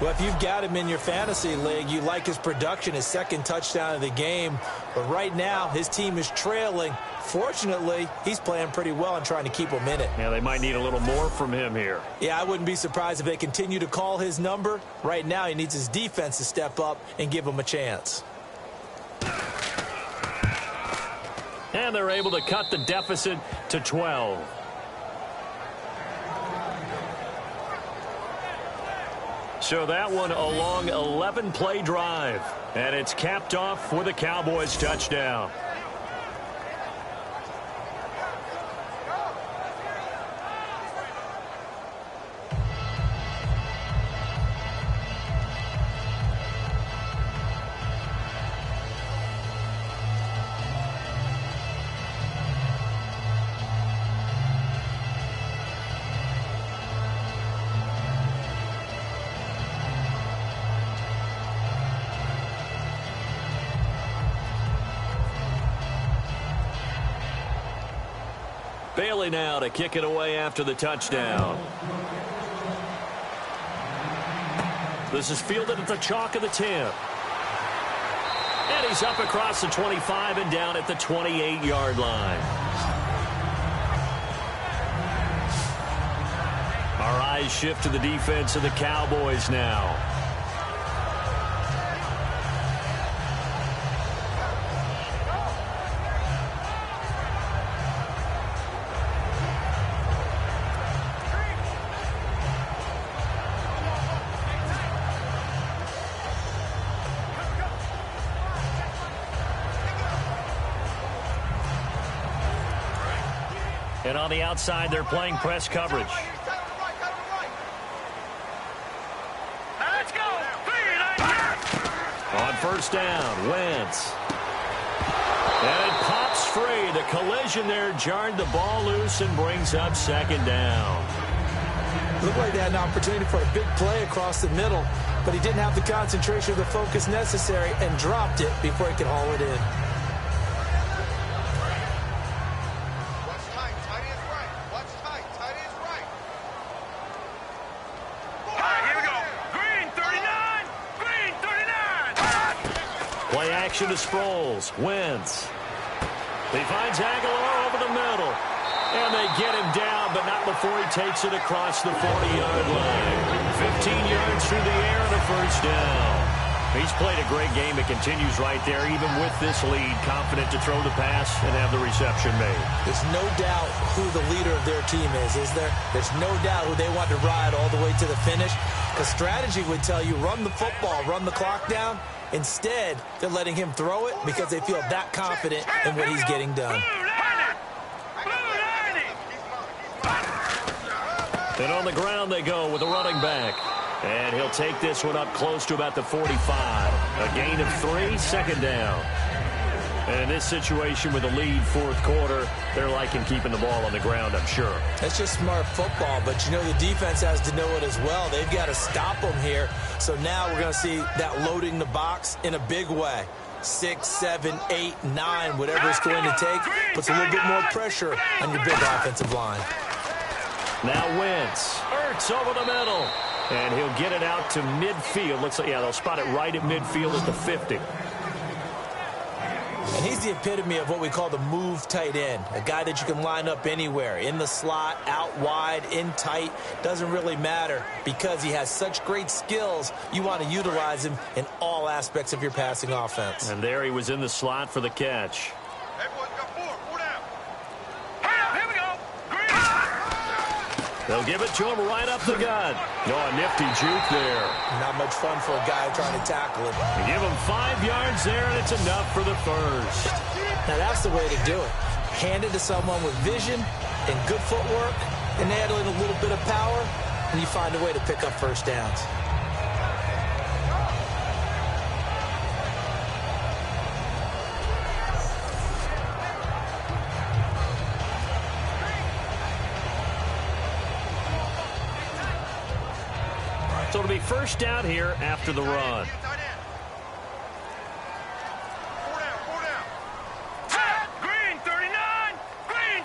Well, if you've got him in your fantasy league, you like his production, his second touchdown of the game. But right now, his team is trailing. Fortunately, he's playing pretty well and trying to keep them in it. Yeah, they might need a little more from him here. Yeah, I wouldn't be surprised if they continue to call his number. Right now, he needs his defense to step up and give him a chance. And they're able to cut the deficit to 12. So that one a long 11-play drive. And it's capped off with a Cowboys touchdown. Bailey now to kick it away after the touchdown. This is fielded at the chalk of the 10. And he's up across the 25 and down at the 28-yard line. Our eyes shift to the defense of the Cowboys now. And on the outside, they're playing press coverage. Let's go. 3 and first down. Wentz. And it pops free. The collision there jarred the ball loose and brings up second down. Looked like they had an opportunity for a big play across the middle, but he didn't have the concentration or the focus necessary and dropped it before he could haul it in. Watch tight. Tight is right. Watch tight. Tight is right. All right, here we go. Green 39. Green 39. Play action to Sproles. Wentz. He finds Aguilar over the middle. And they get him down, but not before he takes it across the 40-yard line. 15 yards through the air and a first down. He's played a great game. It continues right there, even with this lead, confident to throw the pass and have the reception made. There's no doubt who the leader of their team is there? There's no doubt who they want to ride all the way to the finish. Because strategy would tell you, run the football, run the clock down. Instead, they're letting him throw it because they feel that confident in what he's getting done. And on the ground they go with a running back. And he'll take this one up close to about the 45. A gain of 3, second down. And in this situation with a lead fourth quarter, they're liking keeping the ball on the ground, I'm sure. That's just smart football, but you know the defense has to know it as well. They've got to stop them here. So now we're going to see that loading the box in a big way. 6, 7, 8, 9, whatever it's going to take, puts a little bit more pressure on your big offensive line. Now Wentz. Ertz over the middle. And he'll get it out to midfield. Looks like, yeah, they'll spot it right at midfield at the 50. And he's the epitome of what we call the move tight end. A guy that you can line up anywhere. In the slot, out wide, in tight. Doesn't really matter because he has such great skills. You want to utilize him in all aspects of your passing offense. And there he was in the slot for the catch. Everyone's got 4 down. Here we go. They'll give it to him right up the gut. Oh, a nifty juke there. Not much fun for a guy trying to tackle him. They give him 5 yards there, and it's enough for the first. Now, that's the way to do it. Hand it to someone with vision and good footwork, and add in a little bit of power, and you find a way to pick up first downs. So it'll be first down here after the run. 4 down. Green 39. Green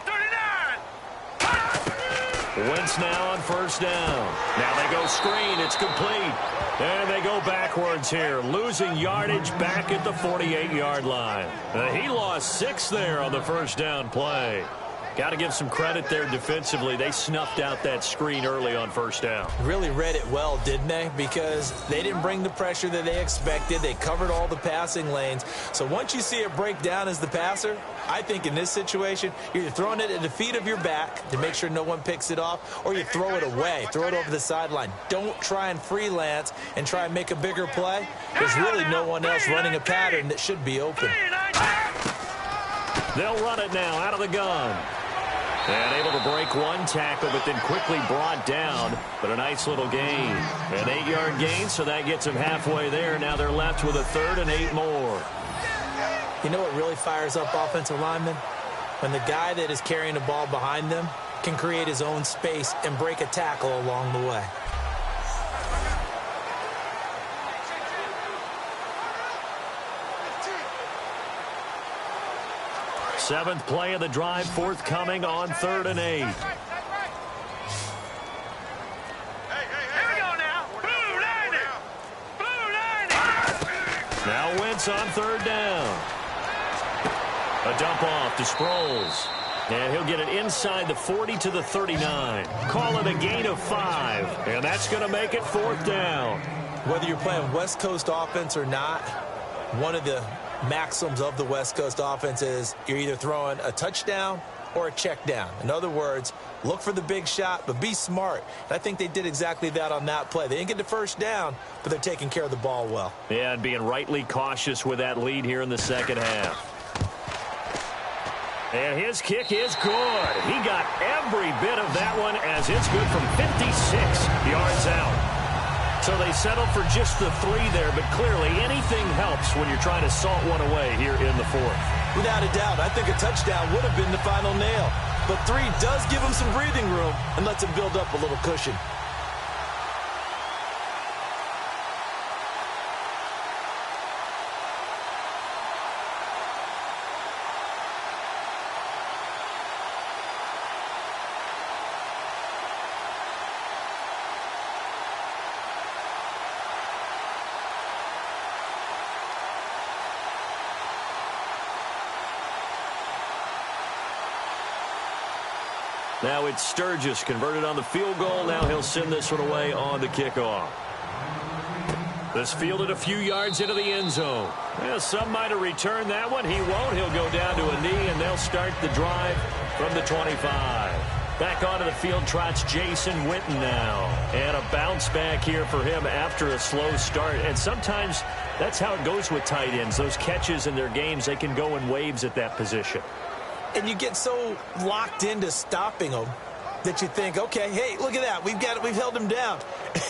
39. Wentz now on first down. Now they go screen. It's complete. And they go backwards here, losing yardage back at the 48-yard line. He lost 6 there on the first down play. Got to give some credit there defensively. They snuffed out that screen early on first down. Really read it well, didn't they? Because they didn't bring the pressure that they expected. They covered all the passing lanes. So once you see it break down as the passer, I think in this situation, you're either throwing it at the feet of your back to make sure no one picks it off, or you throw it away, throw it over the sideline. Don't try and freelance and try and make a bigger play. There's really no one else running a pattern that should be open. They'll run it now out of the gun. And able to break one tackle, but then quickly brought down. But a nice little gain. An 8-yard gain, so that gets them halfway there. Now they're left with a 3rd and 8 more. You know what really fires up offensive linemen? When the guy that is carrying the ball behind them can create his own space and break a tackle along the way. Seventh play of the drive forthcoming on 3rd and 8. Here we go now. Blue lining. Blue lining. Now Wentz on 3rd down. A dump off to Sproles. And he'll get it inside the 40 to the 39. Call it a gain of 5. And that's going to make it 4th down. Whether you're playing West Coast offense or not, one of the maxims of the West Coast offense is you're either throwing a touchdown or a check down. In other words, look for the big shot, but be smart. And I think they did exactly that on that play. They didn't get the first down, but they're taking care of the ball well. Yeah, and being rightly cautious with that lead here in the second half. And his kick is good. He got every bit of that one as it's good from 56 yards out. So they settle for just the 3 there, but clearly anything helps when you're trying to salt one away here in the 4th. Without a doubt, I think a touchdown would have been the final nail. But 3 does give them some breathing room and lets them build up a little cushion. Now it's Sturgis converted on the field goal. Now he'll send this one away on the kickoff. This fielded a few yards into the end zone. Well, some might have returned that one. He won't. He'll go down to a knee, and they'll start the drive from the 25. Back onto the field trots Jason Witten now. And a bounce back here for him after a slow start. And sometimes that's how it goes with tight ends. Those catches in their games, they can go in waves at that position. And you get so locked into stopping them that you think, okay, hey, look at that. We've held them down.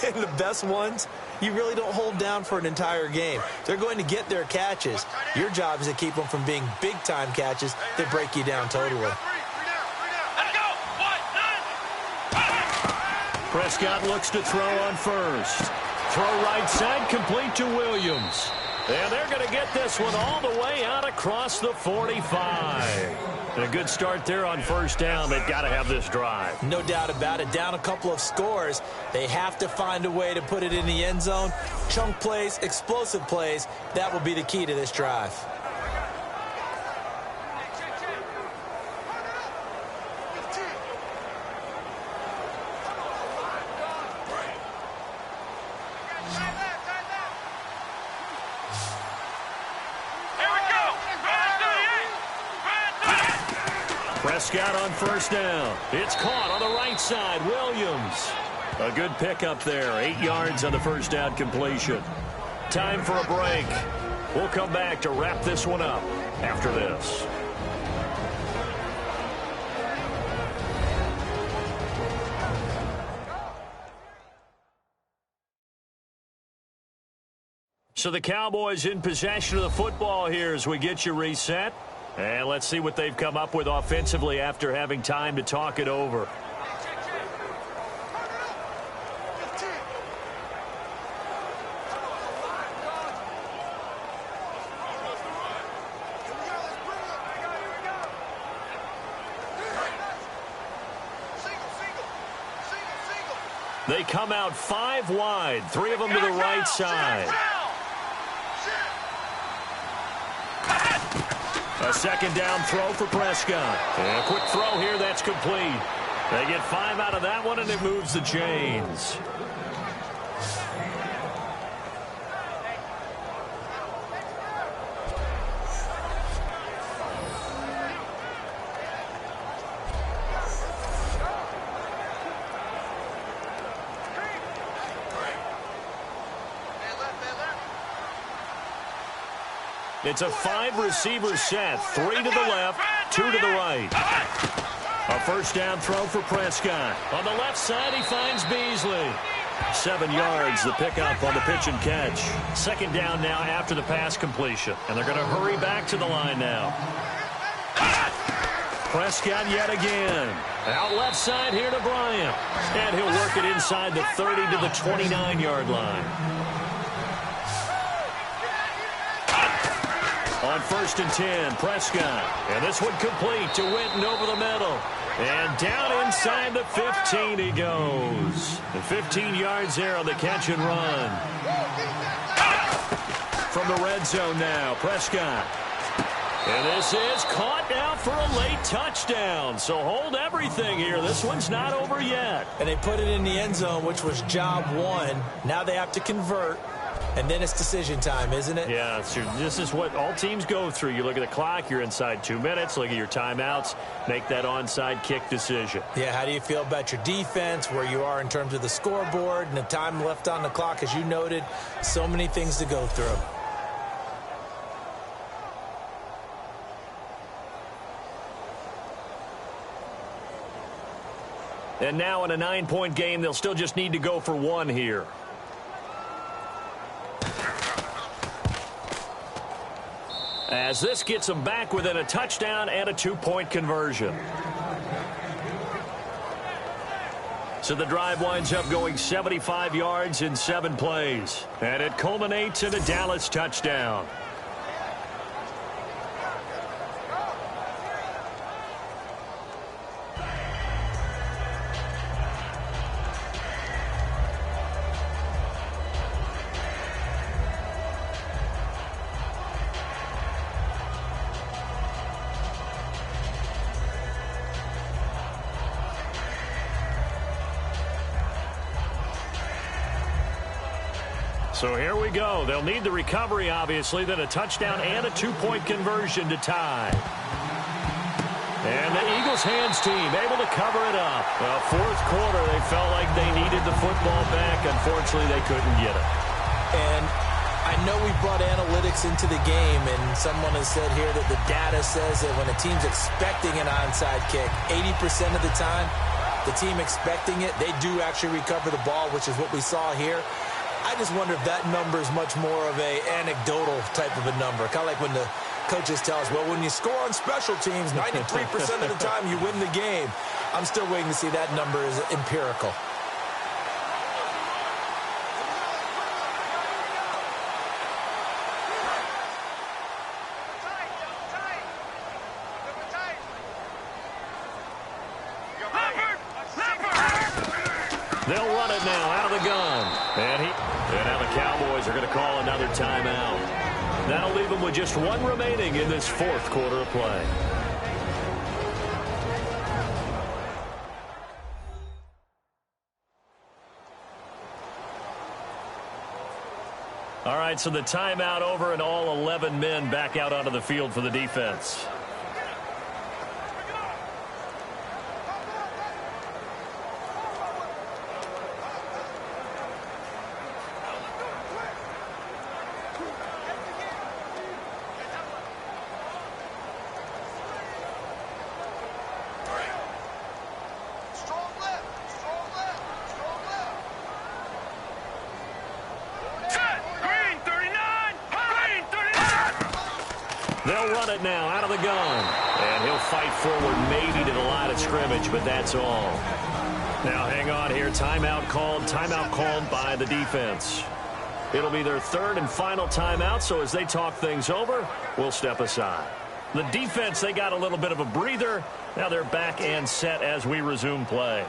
And the best ones, you really don't hold down for an entire game. They're going to get their catches. Your job is to keep them from being big-time catches that break you down totally. Prescott looks to throw on first. Throw right side, complete to Williams. And they're going to get this one all the way out across the 45. And a good start there on first down. They've got to have this drive. No doubt about it. Down a couple of scores. They have to find a way to put it in the end zone. Chunk plays, explosive plays. That will be the key to this drive. Prescott on first down. It's caught on the right side. Williams. A good pickup there. 8 yards on the first down completion. Time for a break. We'll come back to wrap this one up after this. So the Cowboys in possession of the football here as we get you reset. And let's see what they've come up with offensively after having time to talk it over. They come out 5 wide, 3 of them to the right side. A second down throw for Prescott. And a quick throw here, that's complete. They get 5 out of that one, and it moves the chains. It's a 5-receiver set. 3 to the left, 2 to the right. A first down throw for Prescott. On the left side, he finds Beasley. 7 yards, the pickup on the pitch and catch. Second down now after the pass completion. And they're going to hurry back to the line now. Prescott yet again. Out left side here to Bryant. And he'll work it inside the 30 to the 29-yard line. On first and 10, Prescott. And this one complete to Witten over the middle. And down inside the 15 he goes. And 15 yards there on the catch and run. From the red zone now, Prescott. And this is caught now for a late touchdown. So hold everything here. This one's not over yet. And they put it in the end zone, which was job 1. Now they have to convert. And then it's decision time, isn't it? Yeah, this is what all teams go through. You look at the clock, you're inside 2 minutes. Look at your timeouts. Make that onside kick decision. Yeah, how do you feel about your defense, where you are in terms of the scoreboard and the time left on the clock, as you noted? So many things to go through. And now in a 9-point game, they'll still just need to go for 1 here. as this gets them back within a touchdown and a 2-point conversion. So the drive winds up going 75 yards in 7 plays, and it culminates in a Dallas touchdown. So here we go. They'll need the recovery, obviously, then a touchdown and a 2-point conversion to tie. And the Eagles hands team able to cover it up. Well, fourth quarter, they felt like they needed the football back. Unfortunately, they couldn't get it. And I know we brought analytics into the game, and someone has said here that the data says that when a team's expecting an onside kick, 80% of the time, the team expecting it, they do actually recover the ball, which is what we saw here. I just wonder if that number is much more of a anecdotal type of a number. Kind of like when the coaches tell us, well, when you score on special teams, 93% of the time you win the game. I'm still waiting to see that number is empirical. They'll run it now out of the gun. And now the Cowboys are going to call another timeout. That'll leave them with just 1 remaining in this fourth quarter of play. All right, so the timeout over and all 11 men back out onto the field for the defense. They'll run it now out of the gun. And he'll fight forward maybe to the line of scrimmage, but that's all. Now hang on here. Timeout called by the defense. It'll be their third and final timeout, so as they talk things over, we'll step aside. The defense, they got a little bit of a breather. Now they're back and set as we resume play.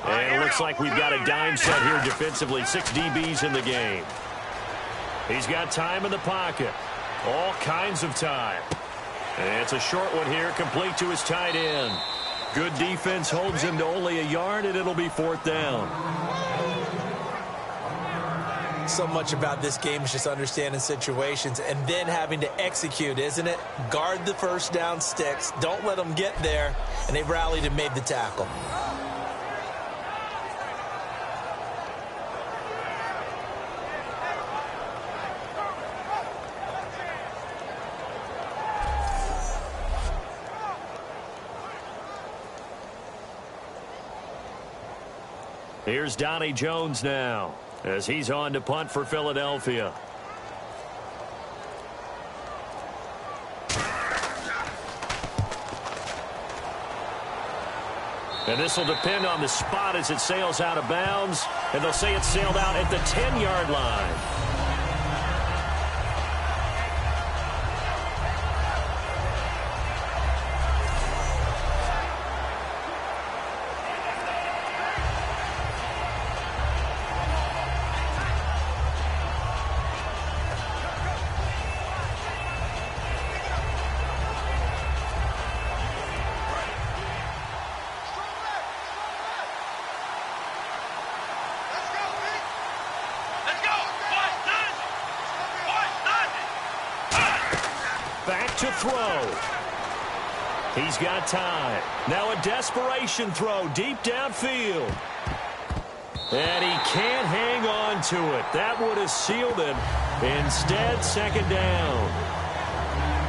And it looks like we've got a dime set here defensively. 6 DBs in the game. He's got time in the pocket. All kinds of time. And it's a short one here, complete to his tight end. Good defense holds him to only a yard, and it'll be 4th down. So much about this game is just understanding situations and then having to execute, isn't it? Guard the first down sticks. Don't let them get there. And they've rallied and made the tackle. Here's Donnie Jones now as he's on to punt for Philadelphia. And this will depend on the spot as it sails out of bounds. And they'll say it sailed out at the 10-yard line. to throw. He's got time. Now a desperation throw deep downfield. And he can't hang on to it. That would have sealed it. Instead, second down.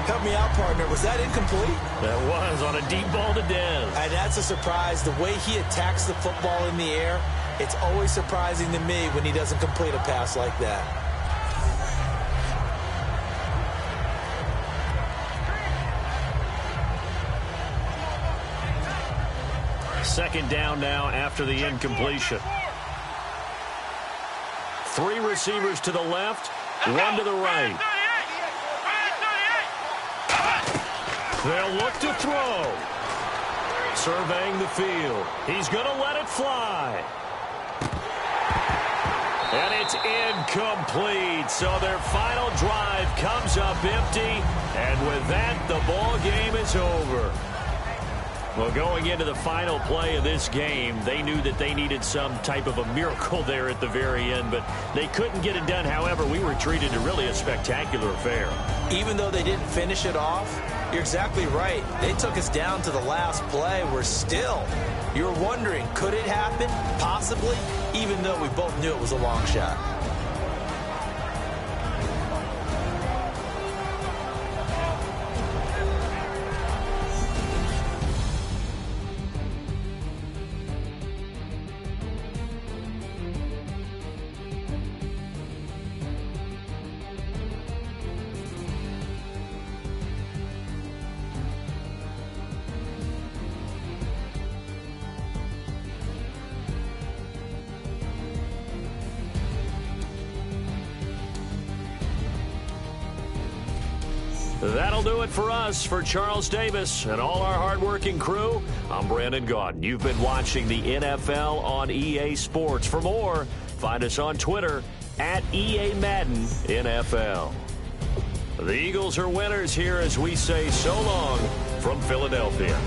Help me out, partner. Was that incomplete? That was on a deep ball to Dez. And that's a surprise. The way he attacks the football in the air, it's always surprising to me when he doesn't complete a pass like that. Second down now after the incompletion. 3 receivers to the left, 1 to the right. They'll look to throw. Surveying the field. He's going to let it fly. And it's incomplete. So their final drive comes up empty. And with that, the ball game is over. Well, going into the final play of this game, they knew that they needed some type of a miracle there at the very end, but they couldn't get it done. However, we were treated to really a spectacular affair. Even though they didn't finish it off, you're exactly right. They took us down to the last play. You're wondering, could it happen? Possibly, even though we both knew it was a long shot. That'll do it for us. For Charles Davis and all our hardworking crew, I'm Brandon Gaudin. You've been watching the NFL on EA Sports. For more, find us on Twitter at EA Madden NFL. The Eagles are winners here as we say so long from Philadelphia.